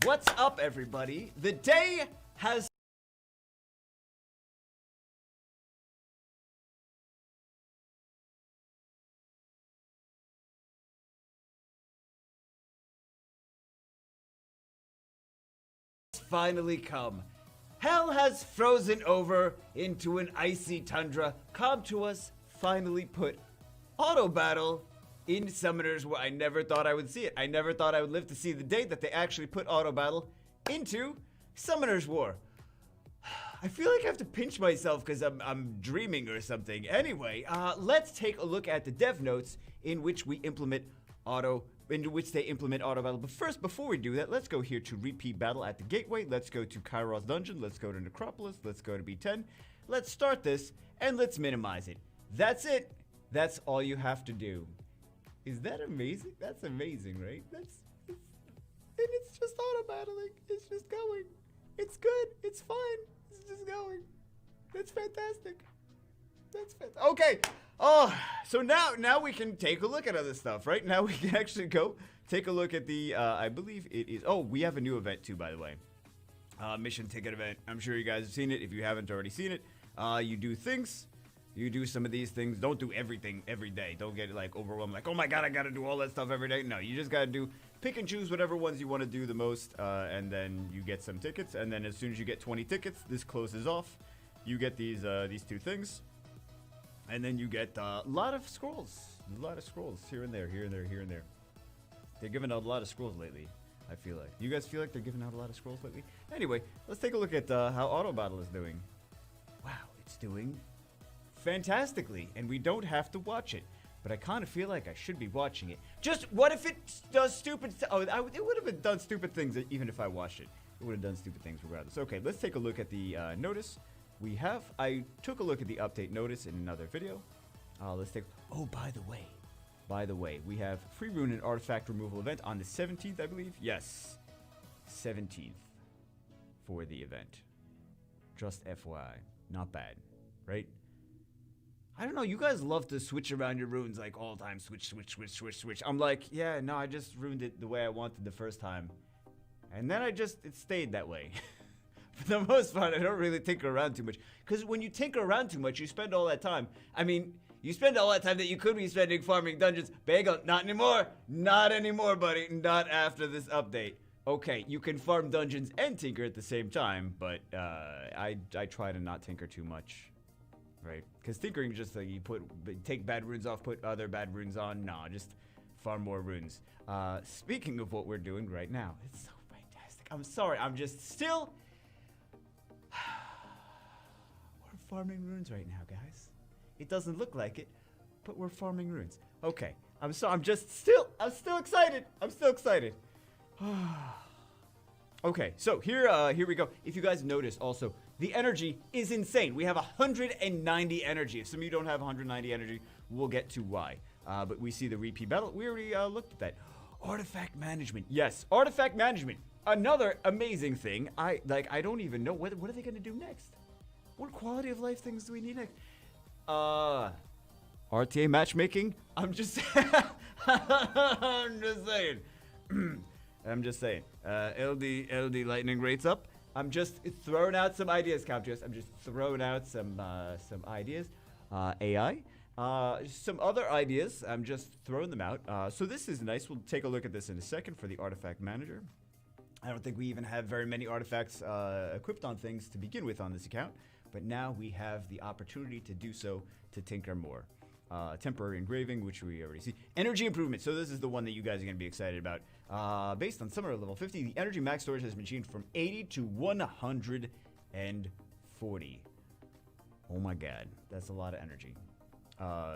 What's up, everybody? The day has... finally come. Hell has frozen over into an icy tundra. Come to us, finally put auto battle in Summoners where I never thought I would see it. I never thought I would live to see the day that they actually put auto battle into Summoners War. I feel like I have to pinch myself because I'm dreaming or something. Anyway, let's take a look at the dev notes in which they implement auto battle. But first, before we do that, let's go here to repeat battle at the gateway. Let's go to Kairos Dungeon. Let's go to Necropolis. Let's go to B10. Let's start this and let's minimize it. That's it. That's all you have to do. Is that amazing? That's amazing, right? And it's just auto battling. It's just going. It's good. It's fine. It's just going. That's fantastic. That's fantastic. Okay. Oh, so now we can take a look at other stuff, right? Now we can actually go take a look at the, I believe it is, oh, we have a new event too, by the way. Mission ticket event. I'm sure you guys have seen it. If you haven't already seen it, you do things. You do some of these things. Don't do everything every day. Don't get like overwhelmed like, oh my god, I gotta do all that stuff every day. No, you just gotta pick and choose whatever ones you want to do the most, and then you get some tickets. And then as soon as you get 20 tickets, this closes off. You get these two things. And then you get a lot of scrolls. A lot of scrolls here and there, here and there, here and there. They're giving out a lot of scrolls lately, I feel like. You guys feel like they're giving out a lot of scrolls lately? Anyway, let's take a look at how Auto Battle is doing. Wow, it's doing fantastically, and we don't have to watch it. But I kind of feel like I should be watching it. Just, what if it does stupid... it would have done stupid things even if I watched it. It would have done stupid things regardless. Okay, let's take a look at the notice. I took a look at the update notice in another video. Let's take, oh, by the way, we have free rune and artifact removal event on the 17th, I believe. Yes, 17th for the event. Just FYI, not bad, right? I don't know, you guys love to switch around your runes like all the time, switch. I'm like, yeah, no, I just ruined it the way I wanted the first time. And then it stayed that way. For the most part, I don't really tinker around too much. Because when you tinker around too much, you spend all that time. I mean, you spend all that time that you could be spending farming dungeons. Bagel, not anymore. Not anymore, buddy. Not after this update. Okay, you can farm dungeons and tinker at the same time, but I try to not tinker too much. Right? Because tinkering is just like you take bad runes off, put other bad runes on. Nah, just farm more runes. Speaking of what we're doing right now, it's so fantastic. I'm sorry, I'm just still... farming runes right now, guys. It doesn't look like it, but we're farming runes. Okay, I'm still excited. I'm still excited. Okay, so here we go. If you guys notice, also the energy is insane. We have 190 energy. If some of you don't have 190 energy, we'll get to why. But we see the repeat battle. We already looked at that. Artifact management. Yes, artifact management. Another amazing thing. I don't even know what are they gonna do next. What quality of life things do we need next? RTA matchmaking. I'm just I'm just saying. I'm just saying. LD lightning rates up. I'm just throwing out some ideas, Captures. I'm just throwing out some ideas. AI. Some other ideas. I'm just throwing them out. So this is nice. We'll take a look at this in a second for the artifact manager. I don't think we even have very many artifacts equipped on things to begin with on this account, but now we have the opportunity to do so to tinker more. Temporary engraving, which we already see. Energy improvement. So this is the one that you guys are going to be excited about. Based on summer level 50, the energy max storage has been changed from 80 to 140. Oh my god, that's a lot of energy.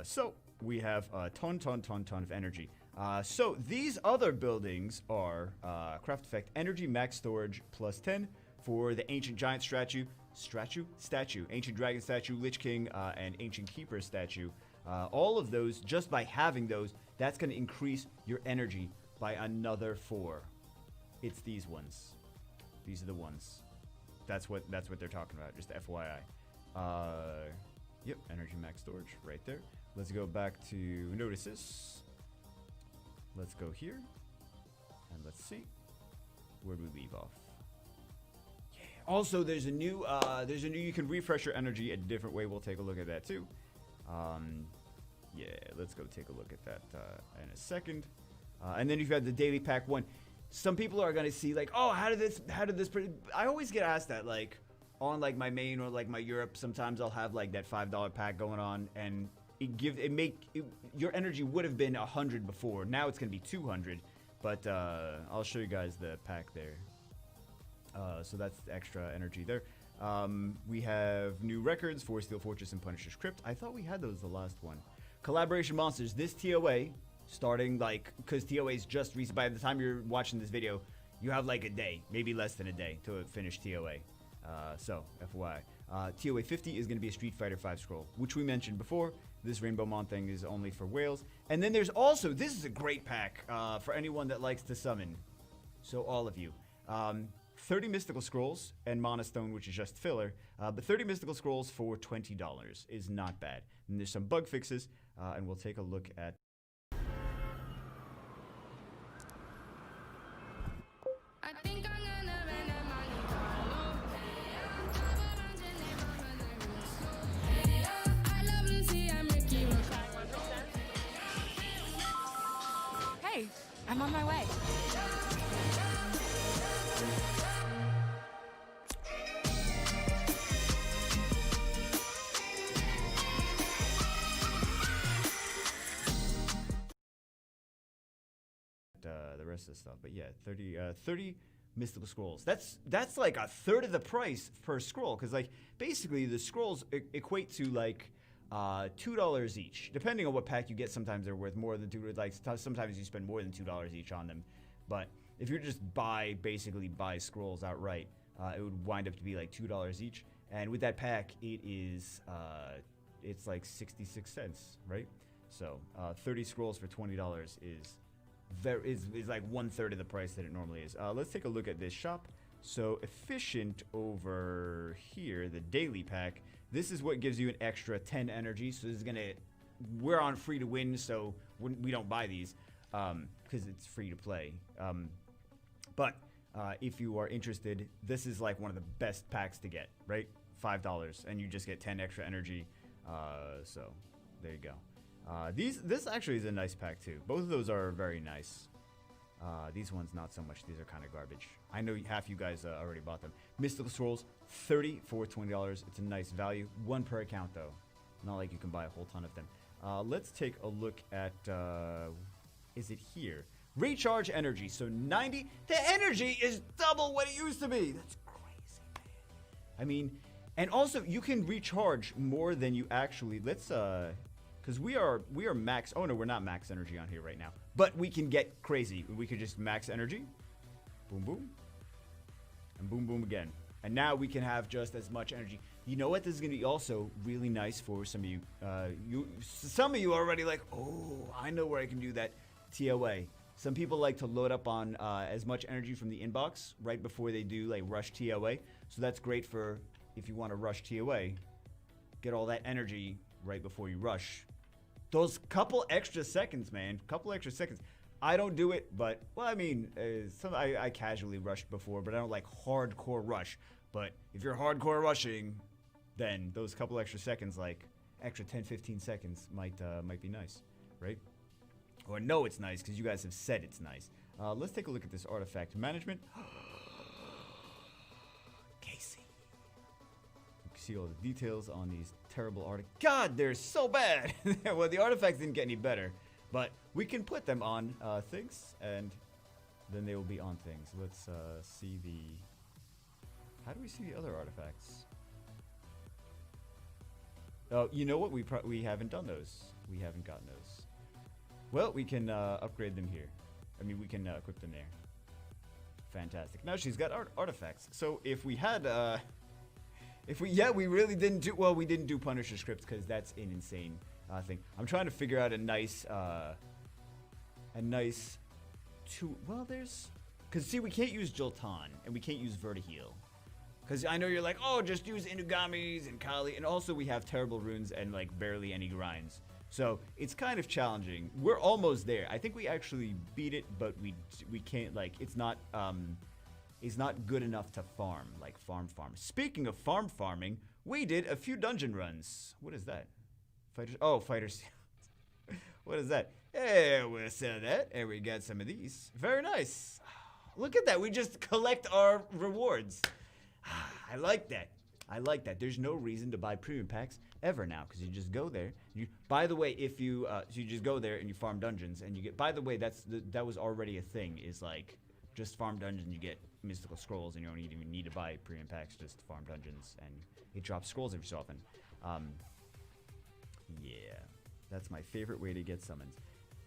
So we have a ton of energy. So these other buildings are craft effect energy max storage plus 10 for the ancient giant statue, ancient dragon statue, Lich King, and ancient keeper statue. All of those, just by having those, that's going to increase your energy by another 4. It's these ones. These are the ones. That's what they're talking about. Just FYI. Yep, energy max storage right there. Let's go back to notices. Let's go here, and let's see. Where do we leave off? Yeah. Also, there's a new. You can refresh your energy a different way. We'll take a look at that too. Yeah, let's go take a look at that in a second. And then you've got the daily pack 1. Some people are gonna see like, oh, how did this? I always get asked that, like, on like my main or like my Europe. Sometimes I'll have like that $5 pack going on, and your energy would have been 100 before. Now it's gonna be 200. But I'll show you guys the pack there. So that's the extra energy there. We have new records for Steel Fortress and Punisher's Crypt. I thought we had those the last one. Collaboration monsters. This TOA, starting like, because TOA is just recent. By the time you're watching this video, you have like a day, maybe less than a day to finish TOA. So, FYI. TOA 50 is going to be a Street Fighter 5 scroll, which we mentioned before. This Rainbow Mon thing is only for whales. And then there's also, this is a great pack for anyone that likes to summon. So all of you. 30 mystical scrolls and Mana Stone, which is just filler. But 30 mystical scrolls for $20 is not bad. And there's some bug fixes, and we'll take a look at. Hey, I'm on my way. The rest of the stuff, but yeah, 30 mystical scrolls. That's like a third of the price per scroll, because like basically the scrolls equate to like $2 each, depending on what pack you get. Sometimes they're worth more than $2. Like sometimes you spend more than $2 each on them. But if you just basically buy scrolls outright, it would wind up to be like $2 each. And with that pack, it's like 66 cents, right? So 30 scrolls for $20 is like 1/3 of the price that it normally is. Let's take a look at this shop. So efficient over here, the daily pack. This is what gives you an extra 10 energy. So this is we're on free to win, so we don't buy these because it's free to play. But if you are interested, this is like one of the best packs to get, right? $5, and you just get 10 extra energy. So there you go. This actually is a nice pack too. Both of those are very nice. These ones not so much. These are kind of garbage. I know half you guys already bought them. Mystical Scrolls, 30 for $20. It's a nice value. 1 per account though. Not like you can buy a whole ton of them. Let's take a look at, is it here? Recharge energy. So 90. The energy is double what it used to be. That's crazy, man. I mean, And also, you can recharge more than you actually. Let's because we are max. Oh no, we're not max energy on here right now. But we can get crazy. We could just max energy. Boom, boom, and boom, boom again. And now we can have just as much energy. You know what? This is gonna be also really nice for some of you. Some of you are already like, oh, I know where I can do that. TOA. Some people like to load up on as much energy from the inbox right before they do like rush TOA. So that's great for if you want to rush TOA. Get all that energy right before you rush. Those couple extra seconds, man. Couple extra seconds. I don't do it, but, well, I mean, I casually rushed before, but I don't like hardcore rush. But if you're hardcore rushing, then those couple extra seconds, like extra 10, 15 seconds might be nice, right? Or no, it's nice because you guys have said it's nice. Let's take a look at this artifact management. Casey. You can see all the details on these terrible artifacts. God, they're so bad. Well, the artifacts didn't get any better, but we can put them on things, and then they will be on things. Let's see the... How do we see the other artifacts? Oh, you know what? We haven't done those. We haven't gotten those. Well, we can upgrade them here. I mean, we can equip them there. Fantastic. Now she's got artifacts. So if we had, we really didn't do, well, we didn't do Punisher scripts because that's an insane thing. I'm trying to figure out a nice well, there's, because see, we can't use Joltan and we can't use Vertiheal. Because I know you're like, oh, just use Inugamis and Kali, and also we have terrible runes and like barely any grinds. So it's kind of challenging. We're almost there. I think we actually beat it, but we can't, like, it's not good enough to farm, like farm. Speaking of farming, we did a few dungeon runs. What is that? Fighters. What is that? Hey, we'll sell that, and we got some of these. Very nice. Look at that. We just collect our rewards. I like that. There's no reason to buy premium packs ever now, because you just go there. By the way, if you so you just go there and you farm dungeons and you get. By the way, that was already a thing. Is like just farm dungeons, you get mystical scrolls, and you don't even need to buy premium packs. Just farm dungeons, and it drops scrolls every so often. Yeah, that's my favorite way to get summons.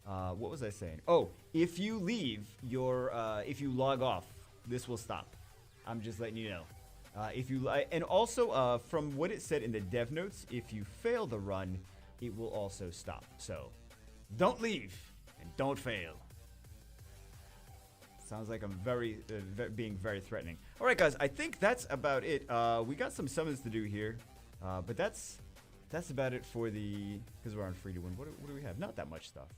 What was I saying? Oh, if you leave your if you log off, this will stop. I'm just letting you know. And also from what it said in the dev notes, if you fail the run, it will also stop. So don't leave and don't fail. Sounds like I'm being very threatening. All right, guys, I think that's about it. We got some summons to do here, but that's about it for the, because we're on free to win. What do we have? Not that much stuff.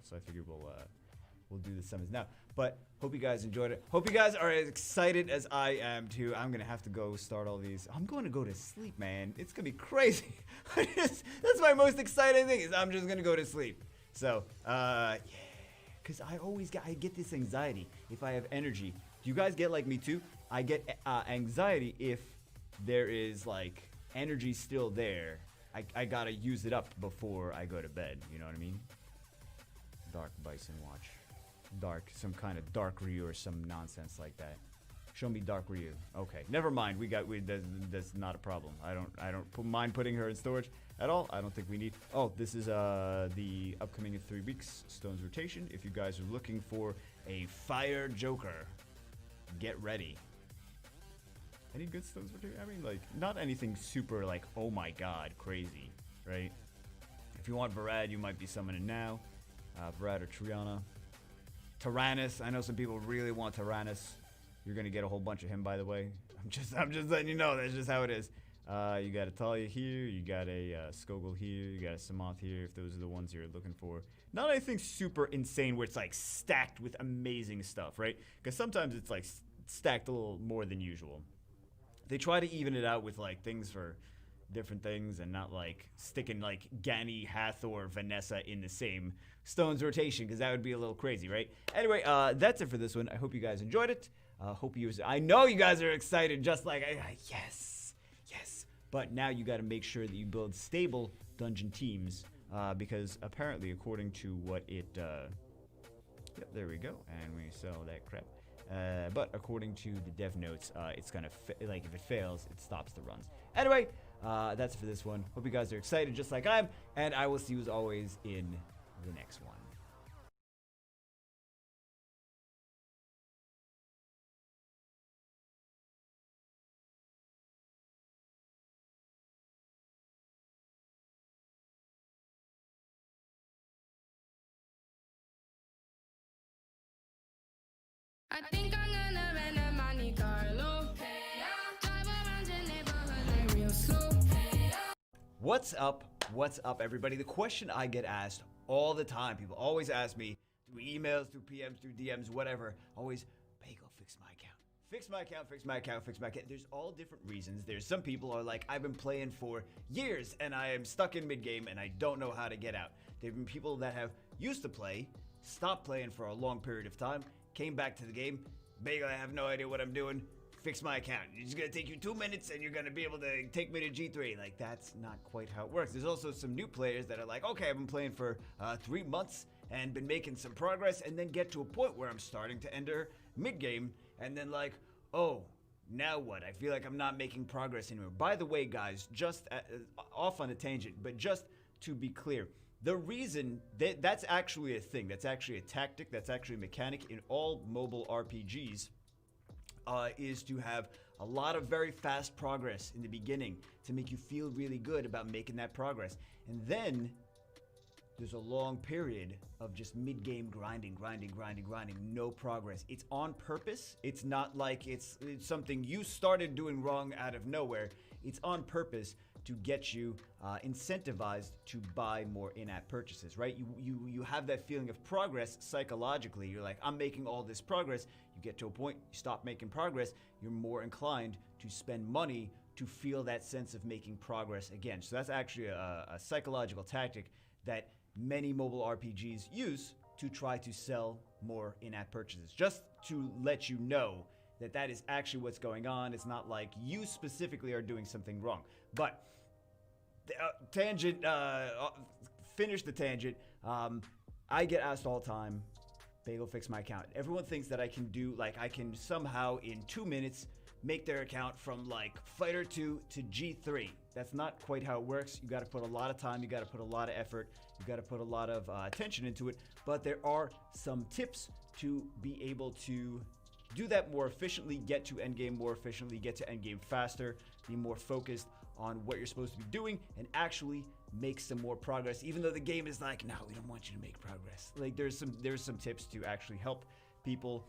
So I figured we'll do the summons now. But hope you guys enjoyed it. Hope you guys are as excited as I am too. I'm gonna have to go start all these. I'm going to go to sleep, man. It's gonna be crazy. That's my most exciting thing, is I'm just gonna go to sleep. So yeah, because I get this anxiety if I have energy. Do you guys get like me too? I get anxiety if there is like energy still there. I gotta use it up before I go to bed. You know what I mean? Dark Bison Watch. Dark, some kind of Dark Ryu or some nonsense like that. Show me Dark Ryu. Okay, never mind. That's not a problem. I don't mind putting her in storage at all. I don't think we need. Oh, this is the upcoming in 3 weeks Stones rotation. If you guys are looking for a fire Joker, get ready. Any good Stones rotation? I mean, like, not anything super like, oh my god, crazy, right? If you want Varad, you might be summoning now. Varad or Triana. Tyrannus. I know some people really want Tyrannus. You're gonna get a whole bunch of him, by the way. I'm just letting you know. That's just how it is. You got a Talia here. You got a Skogul here. You got a Samoth here. If those are the ones you're looking for. Not anything super insane where it's like stacked with amazing stuff, right? Because sometimes it's like stacked a little more than usual. They try to even it out with like things for different things and not like sticking like Gani, Hathor, Vanessa in the same Stones rotation, because that would be a little crazy, right? Anyway, that's it for this one. I hope you guys enjoyed it. I know you guys are excited, just like yes. But now you got to make sure that you build stable dungeon teams, because apparently, according to what it, yep, there we go, and we sell that crap. But according to the dev notes, it's gonna like if it fails, it stops the runs. Anyway, that's it for this one. Hope you guys are excited just like I am, and I will see you as always in the next one. I think I'm gonna rent a Monte Carlo. Drive around your neighborhood like real slow. What's up? What's up, everybody? The question I get asked all the time, people always ask me through emails, through PMs, through DMs, whatever, always, Bagel, fix my account. Fix my account, fix my account, fix my account. There's all different reasons. There's some people are like, I've been playing for years and I am stuck in mid-game and I don't know how to get out. There have been people that have used to play, stopped playing for a long period of time, came back to the game. Bagel, I have no idea what I'm doing. Fix my account. It's gonna take you 2 minutes and you're gonna be able to take me to G3. Like, that's not quite how it works. There's also some new players that are like, okay, I've been playing for 3 months and been making some progress, and then get to a point where I'm starting to enter mid-game, and then like, oh, now what? I feel like I'm not making progress anymore. By the way, guys, just off on a tangent, but just to be clear, the reason that's actually a thing, that's actually a tactic, that's actually a mechanic in all mobile RPGs, is to have a lot of very fast progress in the beginning to make you feel really good about making that progress. And then there's a long period of just mid-game grinding, no progress. It's on purpose. It's not like it's something you started doing wrong out of nowhere. It's on purpose to get you incentivized to buy more in-app purchases, right? You have that feeling of progress psychologically. You're like, I'm making all this progress. You get to a point, you stop making progress, you're more inclined to spend money to feel that sense of making progress again. So that's actually a psychological tactic that many mobile RPGs use to try to sell more in-app purchases. Just to let you know that that is actually what's going on. It's not like you specifically are doing something wrong. But tangent, finish the tangent. I get asked all the time, Bagel, fix my account. Everyone thinks that I can do, like, I can somehow in 2 minutes make their account from like Fighter 2 to G3. That's not quite how it works. You got to put a lot of time, you got to put a lot of effort, you got to put a lot of attention into it. But there are some tips to be able to do that more efficiently, get to endgame more efficiently, get to endgame faster, be more focused on what you're supposed to be doing, and actually make some more progress, even though the game is like, no, we don't want you to make progress. Like, there's some tips to actually help people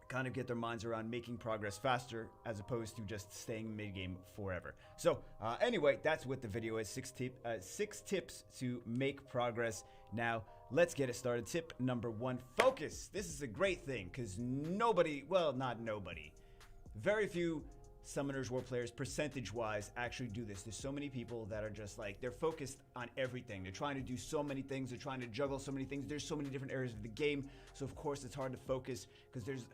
kind of get their minds around making progress faster as opposed to just staying mid-game forever. So anyway, that's what the video is. 6 tips to make progress. Now let's get it started. Tip number 1, focus. This is a great thing because nobody, well, not nobody, very few Summoners War players percentage-wise actually do this. There's so many people that are just like, they're focused on everything. They're trying to do so many things. They're trying to juggle so many things. There's so many different areas of the game. So of course it's hard to focus because there's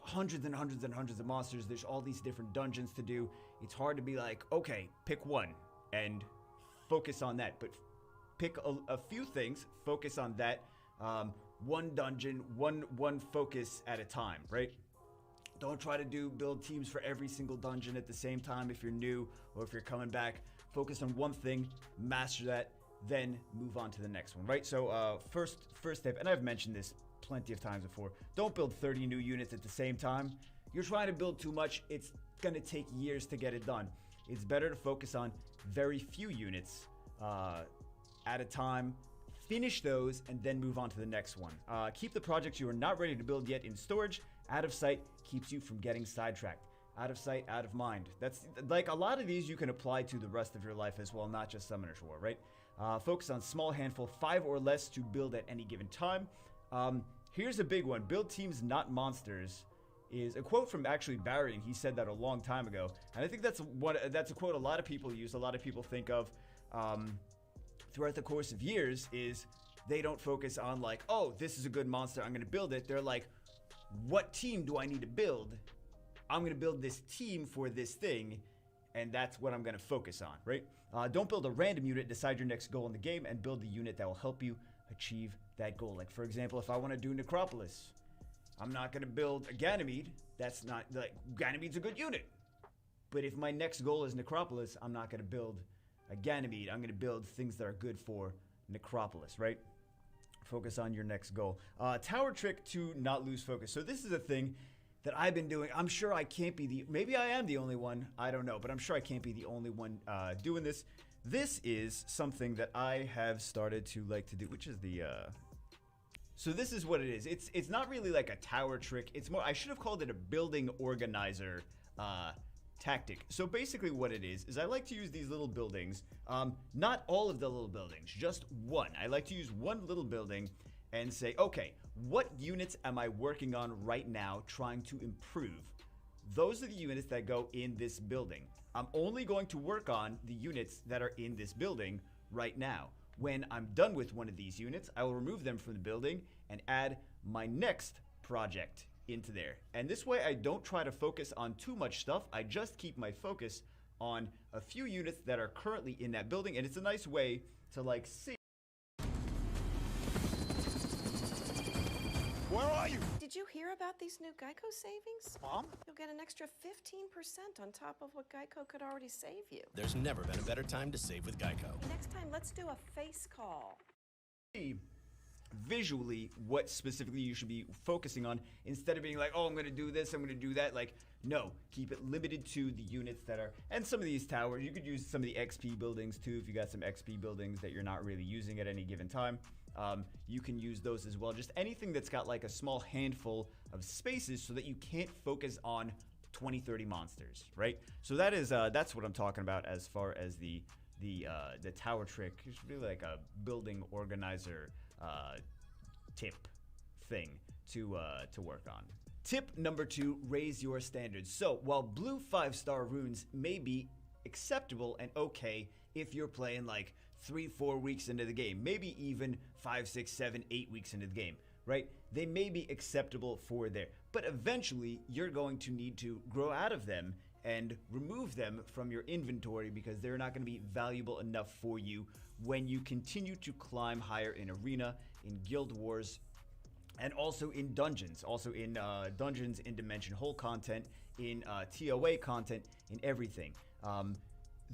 hundreds and hundreds and hundreds of monsters. There's all these different dungeons to do. It's hard to be like, okay, pick one and focus on that. But pick a few things, focus on that. One dungeon, one focus at a time, right? Don't try to build teams for every single dungeon at the same time if you're new or if you're coming back. Focus on one thing, master that, then move on to the next one, right? So first tip, and I've mentioned this plenty of times before, don't build 30 new units at the same time. You're trying to build too much, it's gonna take years to get it done. It's better to focus on very few units at a time, finish those, and then move on to the next one. Keep the projects you are not ready to build yet in storage. Out of sight keeps you from getting sidetracked. Out of sight, out of mind. That's like a lot of these you can apply to the rest of your life as well, not just Summoners War, right? Focus on small handful, 5 or less to build at any given time. Here's a big one. Build teams, not monsters, is a quote from actually Barry, and he said that a long time ago. And I think that's a quote a lot of people use, a lot of people think of throughout the course of years, is they don't focus on like, oh, this is a good monster, I'm gonna build it. They're like, what team do I need to build? I'm gonna build this team for this thing, and that's what I'm gonna focus on, right? Don't build a random unit, decide your next goal in the game, and build the unit that will help you achieve that goal. Like, for example, if I want to do Necropolis, I'm not going to build a Ganymede. That's not, like, Ganymede's a good unit. But if my next goal is Necropolis, I'm not going to build a Ganymede. I'm going to build things that are good for Necropolis, right? Focus on your next goal. Tower trick to not lose focus. So this is a thing that I've been doing. I'm sure I can't be the, maybe I am the only one, I don't know, but I'm sure I can't be the only one doing this. This is something that I have started to like to do, which is the, so this is what it is. It's not really like a tower trick. It's more, I should have called it a building organizer tactic. So basically what it is I like to use these little buildings, not all of the little buildings, just one. I like to use one little building and say, okay, what units am I working on right now trying to improve? Those are the units that go in this building. I'm only going to work on the units that are in this building right now. When I'm done with one of these units, I will remove them from the building and add my next project into there. And this way I don't try to focus on too much stuff. I just keep my focus on a few units that are currently in that building, and it's a nice way to like see. Where are you? Did you hear about these new Geico savings? Mom? You'll get an extra 15% on top of what Geico could already save you. There's never been a better time to save with Geico. Next time, let's do a face call. Visually what specifically you should be focusing on instead of being like, oh, I'm going to do this, I'm going to do that. Like, no, keep it limited to the units that are, and some of these towers, you could use some of the XP buildings too. If you got some XP buildings that you're not really using at any given time, you can use those as well. Just anything that's got like a small handful of spaces so that you can't focus on 20-30 monsters, right? So that is that's what I'm talking about as far as the tower trick. It's really like a building organizer tip thing to work on. Tip number 2, raise your standards. So while blue 5-star runes may be acceptable and okay if you're playing like 3-4 weeks into the game, maybe even 5, 6, 7, 8 weeks into the game, right? They may be acceptable for there, but eventually you're going to need to grow out of them and remove them from your inventory because they're not going to be valuable enough for you when you continue to climb higher in arena, in guild wars, and also in dungeons. Also in dungeons, in dimension hole content, in TOA content, in everything.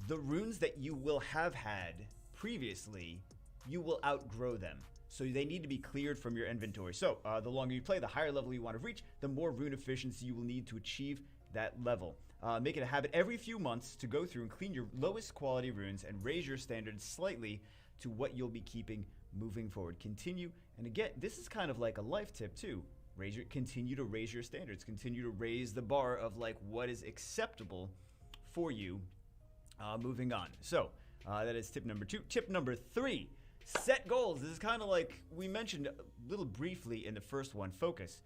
The runes that you will have had previously, you will outgrow them. So they need to be cleared from your inventory. So the longer you play, the higher level you want to reach, the more rune efficiency you will need to achieve that level. Make it a habit every few months to go through and clean your lowest quality runes and raise your standards slightly to what you'll be keeping moving forward. Continue, and again, this is kind of like a life tip too. Continue to raise your standards. Continue to raise the bar of like what is acceptable for you moving on. So that is tip number 2. Tip number 3, set goals. This is kind of like we mentioned a little briefly in the first one, focus.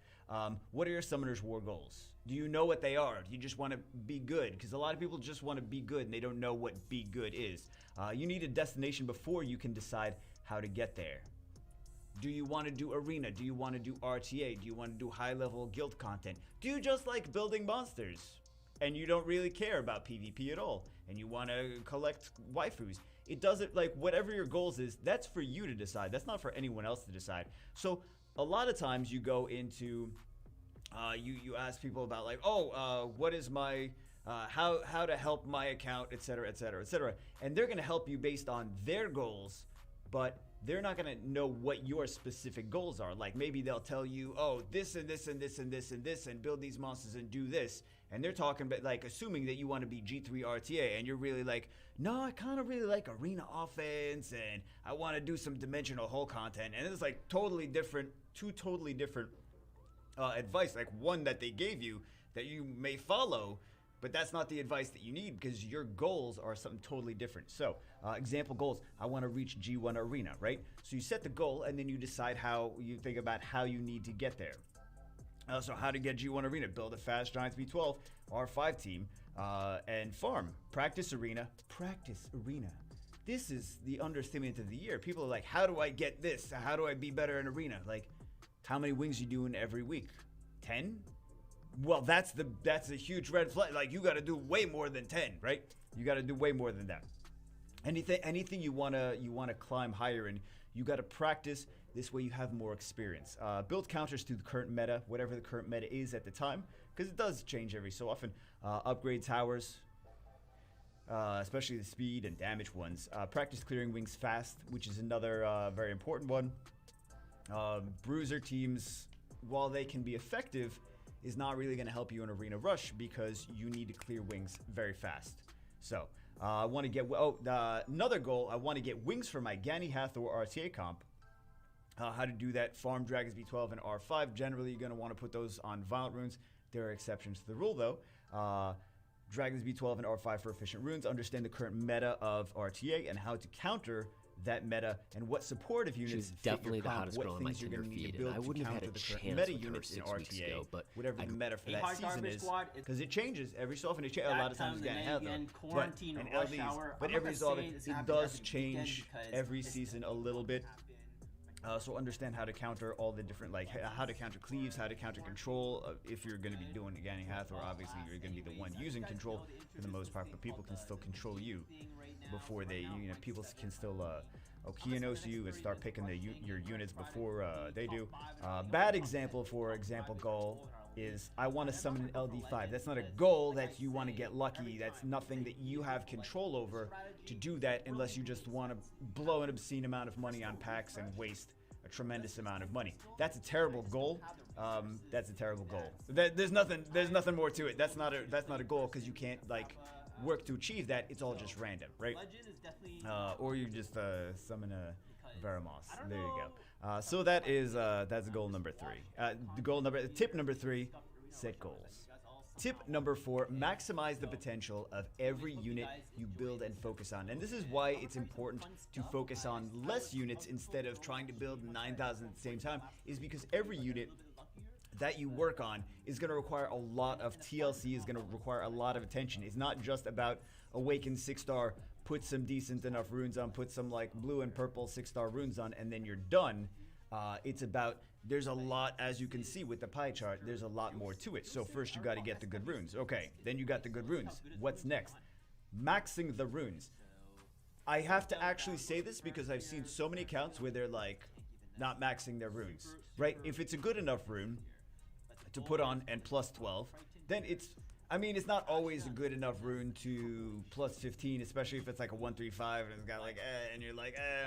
What are your Summoner's War goals? Do you know what they are? Do you just want to be good? Because a lot of people just want to be good and they don't know what be good is. You need a destination before you can decide how to get there. Do you want to do arena? Do you want to do RTA? Do you want to do high level guild content? Do you just like building monsters and you don't really care about PvP at all and you want to collect waifus? It doesn't, like, whatever your goals is, that's for you to decide. That's not for anyone else to decide. So a lot of times you go into you ask people about like, what is my how to help my account, etc., etc., etc., and they're going to help you based on their goals, but they're not going to know what your specific goals are. Like maybe they'll tell you, oh, this and this and this and this and this, and build these monsters and do this, and they're talking about like assuming that you want to be G3 RTA, and you're really like, no, I kind of really like arena offense and I want to do some dimensional hole content, and it's like totally different, two totally different advice, like one that they gave you that you may follow, but that's not the advice that you need because your goals are something totally different. So example goals, I want to reach G1 arena, right? So you set the goal and then you decide how you think about how you need to get there. So how to get G1 arena, build a fast Giants B12 R5 team and farm, practice arena. This is the understatement of the year. People are like, how do I get this? How do I be better in arena? Like, how many wings you doing every week? 10? Well, that's a huge red flag. Like, you got to do way more than 10, right? You got to do way more than that. Anything you wanna climb higher in, you got to practice. This way, you have more experience. Build counters to the current meta, whatever the current meta is at the time, because it does change every so often. Upgrade towers. especially the speed and damage ones. Practice clearing wings fast, which is another very important one. Bruiser teams, while they can be effective, is not really going to help you in Arena Rush because you need to clear wings very fast. So, I want to get... another goal, I want to get wings for my Gani Hathor RTA comp. How to do that, farm Dragons B12 and R5. Generally, you're going to want to put those on Violent Runes. There are exceptions to the rule, though. Dragons B12 and R5 for efficient runes. Understand the current meta of RTA and how to counter that meta and what supportive units She's fit definitely your the comp, hottest what girl on my things you're Tinder going to need feed, to and build I to wouldn't have had counter a the current chance meta with her units in 6 weeks RTA, ago, but whatever the meta for that season is, because it changes every so often. A lot of times it's going to have them, but every so often it does change every season a little bit. So understand how to counter all the different, like how to counter cleaves, how to counter control. If you're going to be doing Gani Hathor, obviously you're going to be the one using control for the most part, but people can still control you before they, people can still Okianos you and start picking your units before they do. Bad example, for example, goal is I want to summon an LD5. That's not a goal that you want to get lucky. That's nothing that you have control over to do that unless you just want to blow an obscene amount of money on packs and waste a tremendous amount of money. That's a terrible goal. That's a terrible goal. There's nothing more to it. That's not a goal because you can't work to achieve that. It's all just random, right? Or you just summon a Veramos. There you go. So that's goal number 3. Tip number 3, set goals. Tip number 4, maximize the potential of every unit you build and focus on. And this is why it's important to focus on less units instead of trying to build 9,000 at the same time, is because every unit that you work on is going to require a lot of TLC, is going to require a lot of attention. It's not just about awaken 6-star, put some decent enough runes on, put some blue and purple 6-star runes on, and then you're done. It's about, there's a lot, as you can see with the pie chart, there's a lot more to it. So first you got to get the good runes. Okay, then you got the good runes. What's next? Maxing the runes. I have to actually say this because I've seen so many accounts where they're not maxing their runes, right? If it's a good enough rune to put on and plus 12, then it's not always a good enough rune to plus 15, especially if it's a 135 and it's got and you're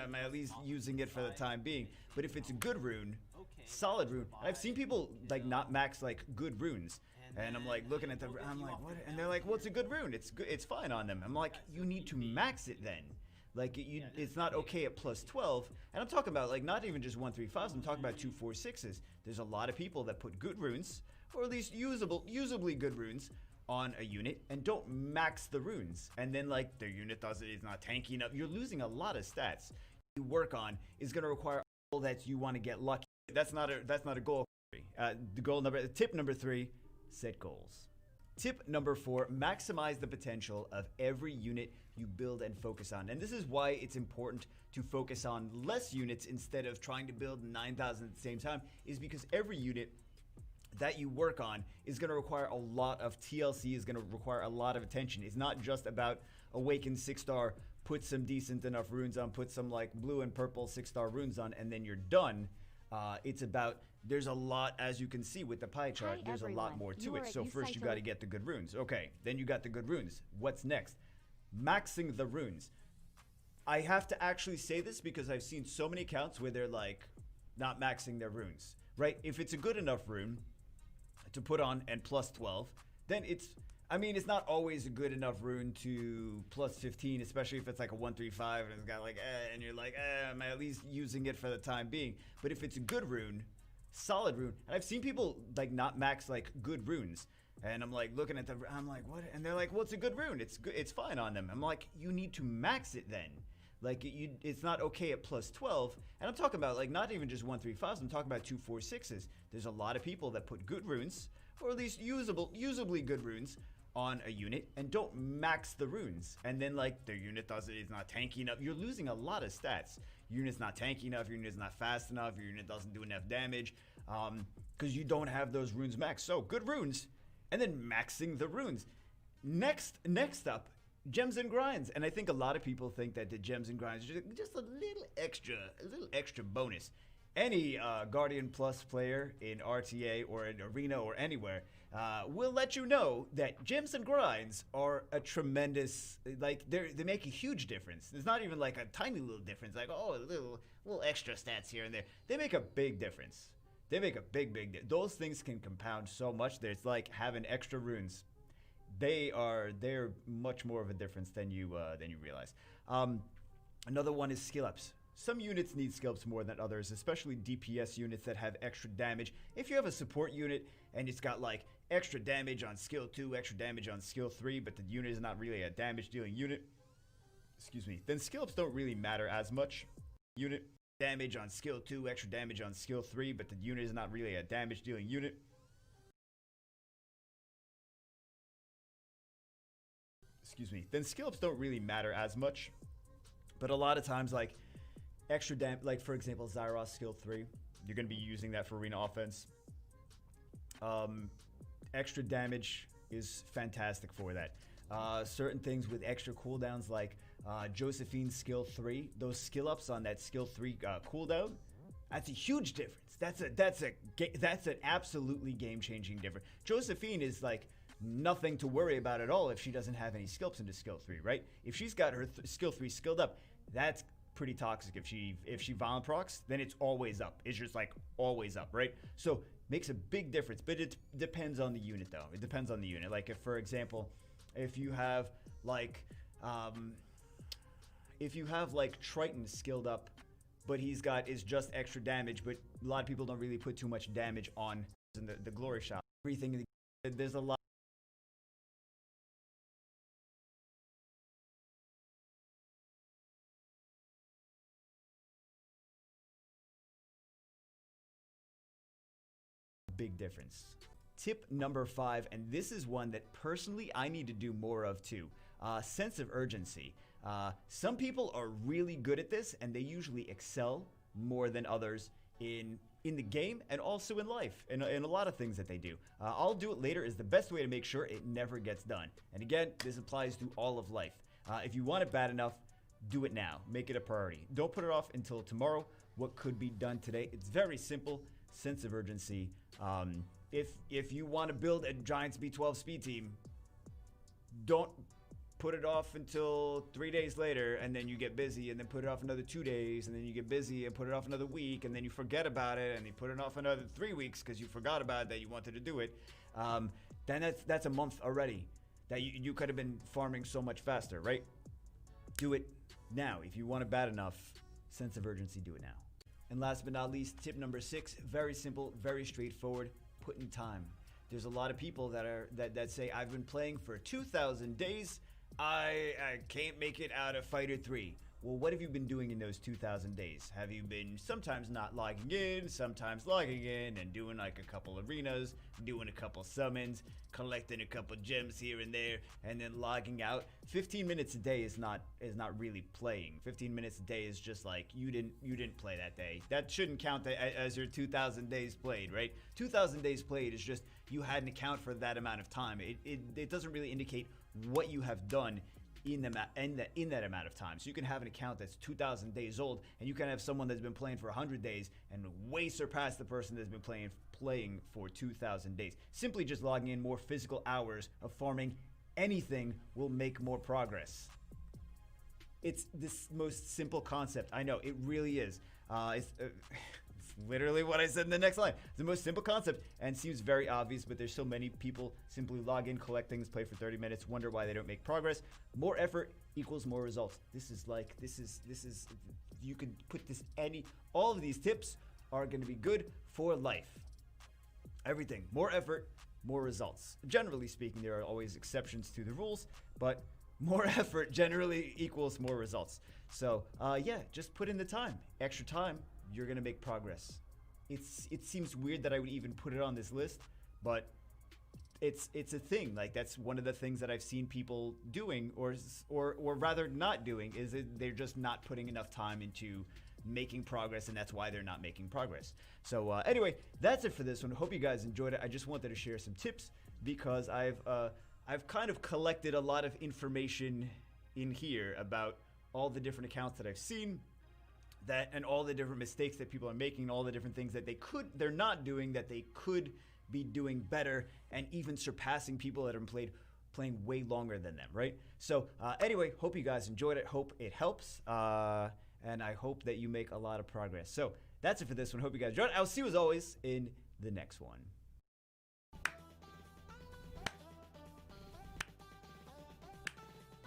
am I at least using it for the time being? But if it's a good rune, solid rune, I've seen people not max good runes, and I'm looking at them, I'm what? And they're well, it's a good rune, it's good, it's fine on them. I'm you need to max it then. It's not okay at plus 12, and I'm talking about not even just 135s, I'm talking about 246s. There's a lot of people that put good runes, or at least usably good runes, on a unit and don't max the runes, and then their unit is not tanky enough. You're losing a lot of stats. You work on is going to require a goal that you want to get lucky. That's not a goal. Tip number 3, set goals. Tip number 4, maximize the potential of every unit you build and focus on. And this is why it's important to focus on less units instead of trying to build 9,000 at the same time, is because every unit that you work on is going to require a lot of TLC, is going to require a lot of attention. It's not just about awaken 6-star, put some decent enough runes on, put some blue and purple 6-star runes on, and then you're done. It's about, there's a lot, as you can see with the pie chart, there's a lot more to it. So first you got to get the good runes. Okay, then you got the good runes. What's next? Maxing the runes. I have to actually say this because I've seen so many accounts where they're not maxing their runes, right? If it's a good enough rune to put on and plus 12, then it's not always a good enough rune to plus 15, especially if it's a 135 and it's got and you're am I at least using it for the time being? But if it's a good rune, solid rune, and I've seen people not max good runes, and I'm looking at them, I'm what? And they're well, it's a good rune, it's good, it's fine on them. I'm you need to max it then. It's not okay at plus 12, and I'm talking about not even just 135s, I'm talking about 246s. There's a lot of people that put good runes, or at least usably good runes, on a unit and don't max the runes, and then their unit is not tanky enough. You're losing a lot of stats. Your unit's not tanky enough, your unit's not fast enough, your unit doesn't do enough damage, because you don't have those runes maxed. So good runes, and then maxing the runes. Next up, gems and grinds. And I think a lot of people think that the gems and grinds are just a little extra bonus. any Guardian Plus player in RTA or in Arena or anywhere will let you know that gems and grinds are a tremendous, like, they make a huge difference. It's not even like a tiny little difference, like, oh, a little extra stats here and there. They make a big difference. They make a big those things can compound so much that it's like having extra runes. They're much more of a difference than you realize. Another one is skill ups. Some units need skill ups more than others, especially DPS units that have extra damage. If you have a support unit and it's got like extra damage on skill 2, extra damage on skill 3, but the unit is not really a damage dealing unit, then skill ups don't really matter as much. Unit damage on skill 2, extra damage on skill 3, but the unit is not really a damage dealing unit. Then skill ups don't really matter as much. But a lot of times, like, extra damage, like, for example, Zyros skill 3, you're going to be using that for arena offense. Extra damage is fantastic for that. Certain things with extra cooldowns, like Josephine's skill 3, those skill ups on that skill 3 cooldown, that's a huge difference. That's an absolutely game-changing difference. Josephine is like nothing to worry about at all if she doesn't have any skill ups into skill 3, right? If she's got her skill 3 skilled up, that's pretty toxic. If she violent procs, then it's always up. It's just like always up, right? So makes a big difference, but it depends on the unit though. It depends on the unit. Like, if, for example, if you have like Triton skilled up, but he's got is just extra damage, but a lot of people don't really put too much damage on in the glory shot. Everything, there's a lot. Big difference. Tip number 5, and this is one that personally I need to do more of too. Sense of urgency. Some people are really good at this, and they usually excel more than others in the game and also in life, in a lot of things that they do. I'll do it later is the best way to make sure it never gets done. And again, this applies to all of life. If you want it bad enough, do it now. Make it a priority. Don't put it off until tomorrow. What could be done today? It's very simple. Sense of urgency. If you want to build a Giants B12 speed team, don't put it off until 3 days later, and then you get busy, and then put it off another 2 days, and then you get busy and put it off another week, and then you forget about it, and you put it off another 3 weeks because you forgot about it that you wanted to do it. Then that's a month already that you could have been farming so much faster, right? Do it now. If you want it bad enough, sense of urgency, do it now. And last but not least, tip number 6, very simple, very straightforward, put in time. There's a lot of people that say, I've been playing for 2,000 days, I can't make it out of Fighter 3. Well, what have you been doing in those 2,000 days? Have you been sometimes not logging in, sometimes logging in, and doing like a couple arenas, doing a couple summons, collecting a couple gems here and there, and then logging out? 15 minutes a day is not really playing. 15 minutes a day is just like you didn't play that day. That shouldn't count as your 2,000 days played, right? 2,000 days played is just you had an account for that amount of time. It doesn't really indicate what you have done in that amount of time. So you can have an account that's 2,000 days old, and you can have someone that's been playing for 100 days and way surpass the person that's been playing for 2,000 days. Simply just logging in more physical hours of farming anything will make more progress. It's this most simple concept. I know, it really is. It's literally what I said in the next line. It's the most simple concept and seems very obvious, but there's so many people simply log in, collect things, play for 30 minutes, wonder why they don't make progress. More effort equals more results. This is you could put this all of these tips are going to be good for life. Everything, more effort, more results. Generally speaking, there are always exceptions to the rules, but more effort generally equals more results. So yeah, just put in the time, extra time, you're gonna make progress. It seems weird that I would even put it on this list, but it's a thing. Like, that's one of the things that I've seen people doing, or rather not doing, is that they're just not putting enough time into making progress, and that's why they're not making progress. So anyway, that's it for this one. Hope you guys enjoyed it. I just wanted to share some tips because I've kind of collected a lot of information in here about all the different accounts that I've seen. that and all the different mistakes that people are making, all the different things that they're not doing that they could be doing better, and even surpassing people that have playing way longer than them, right? So anyway, hope you guys enjoyed it. Hope it helps, and I hope that you make a lot of progress. So that's it for this one. Hope you guys enjoyed it. I'll see you as always in the next one.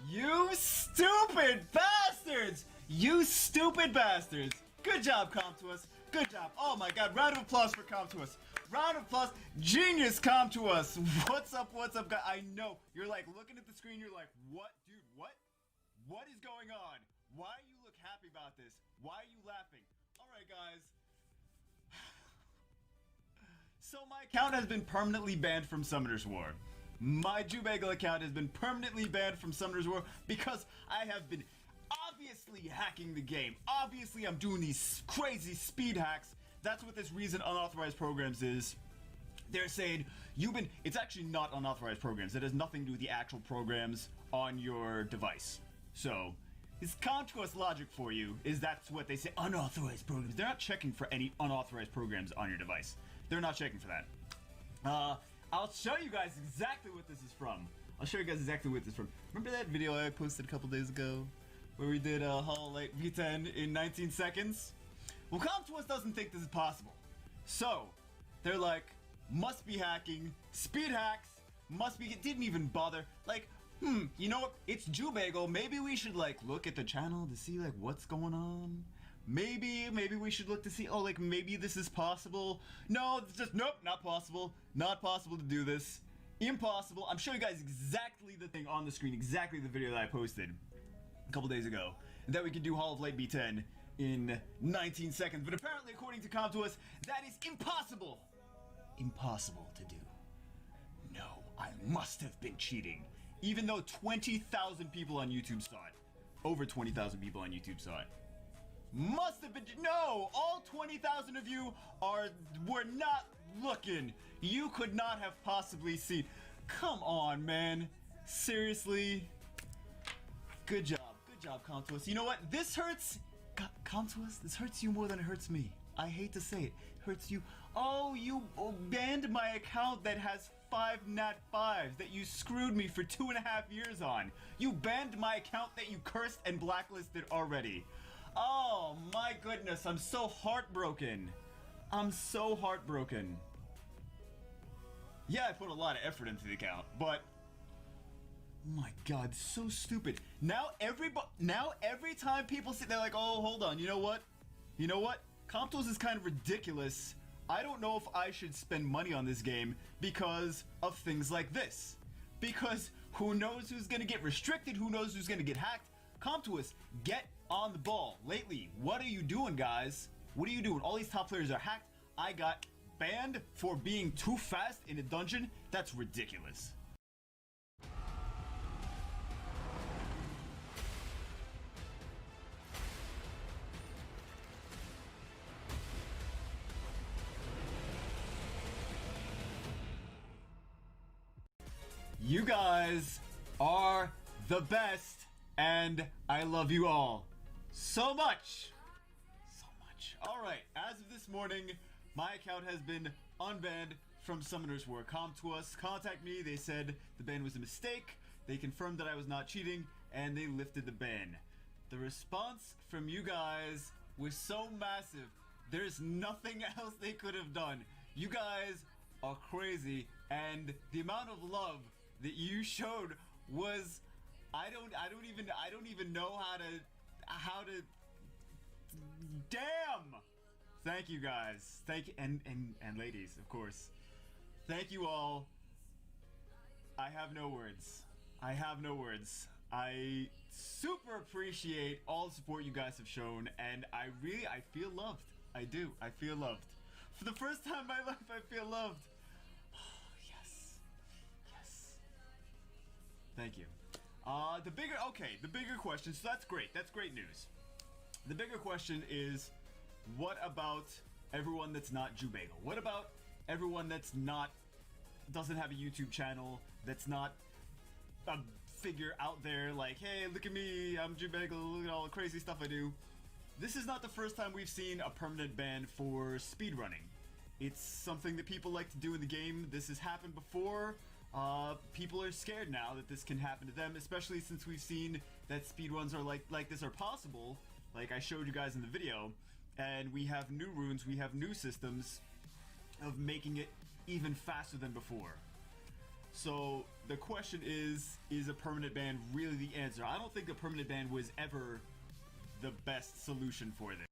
You stupid bastards! You stupid bastards! Good job, Comtuous. Good job. Oh my god, round of applause for Comtuous. Round of applause. Genius, Comtuous. What's up, guys? I know. You're like looking at the screen, you're like, what? Dude, what? What is going on? Why you look happy about this? Why are you laughing? Alright, guys. So my account has been permanently banned from Summoner's War. My Jubagel account has been permanently banned from Summoner's War because I have been obviously hacking the game. Obviously I'm doing these crazy speed hacks. That's what this reason unauthorized programs is. They're saying it's actually not unauthorized programs. It has nothing to do with the actual programs on your device. So it's Comtuous logic for you is that's what they say, unauthorized programs. They're not checking for any unauthorized programs on your device. They're not checking for that. I'll show you guys exactly what this is from. Remember that video I posted a couple days ago where we did Hollow Knight V10 in 19 seconds? Well, Comtuous doesn't think this is possible. So, they're like, must be hacking, speed hacks, didn't even bother. Like, you know what? It's Jubagel. Maybe we should like look at the channel to see like what's going on. Maybe we should look to see, oh, like maybe this is possible. No, it's just, nope, not possible. Not possible to do this. Impossible. I'm showing you guys exactly the thing on the screen, exactly the video that I posted a couple days ago. That we can do Hollow Knight B10 in 19 seconds. But apparently, according to Comtuous, that is impossible. Impossible to do. No, I must have been cheating. Even though 20,000 people on YouTube saw it. Over 20,000 people on YouTube saw it. Must have been, no, all 20,000 of you were not looking. You could not have possibly seen. Come on, man. Seriously. Good job, Comtuous. You know what? This hurts, Comtuous, this hurts you more than it hurts me. I hate to say it. Hurts you. Oh, you banned my account that has 5 nat 5s that you screwed me for 2.5 years on. You banned my account that you cursed and blacklisted already. Oh my goodness, I'm so heartbroken. I'm so heartbroken. Yeah, I put a lot of effort into the account, but oh my god, so stupid. Now every time people say, they're like, oh, hold on, you know what? You know what? Comtuous is kind of ridiculous. I don't know if I should spend money on this game because of things like this. Because who knows who's gonna get restricted, who knows who's gonna get hacked. Comtuous, get on the ball. Lately, what are you doing, guys? What are you doing? All these top players are hacked. I got banned for being too fast in a dungeon. That's ridiculous. You guys are the best, and I love you all so much. So much. Alright, as of this morning, my account has been unbanned from Summoner's War. Comtuous contact me, they said the ban was a mistake, they confirmed that I was not cheating, and they lifted the ban. The response from you guys was so massive, there's nothing else they could have done. You guys are crazy, and the amount of love that you showed was, I don't even know how to damn. Thank you guys. Thank you, and ladies, of course. Thank you all. I have no words. I super appreciate all the support you guys have shown, and I feel loved. I do. I feel loved. For the first time in my life, I feel loved. Yes. Thank you. The bigger question, so that's great news. The bigger question is, what about everyone that's not Jubagel? What about everyone that's doesn't have a YouTube channel, that's not figure out there like, hey, look at me, I'm Jubagel, look at all the crazy stuff I do. this is not the first time we've seen a permanent ban for speedrunning. It's something that people like to do in the game. This has happened before. People are scared now that this can happen to them, especially since we've seen that speedruns are like this are possible, like I showed you guys in the video, and we have new runes, we have new systems of making it even faster than before. So the question is a permanent ban really the answer? I don't think a permanent ban was ever the best solution for this.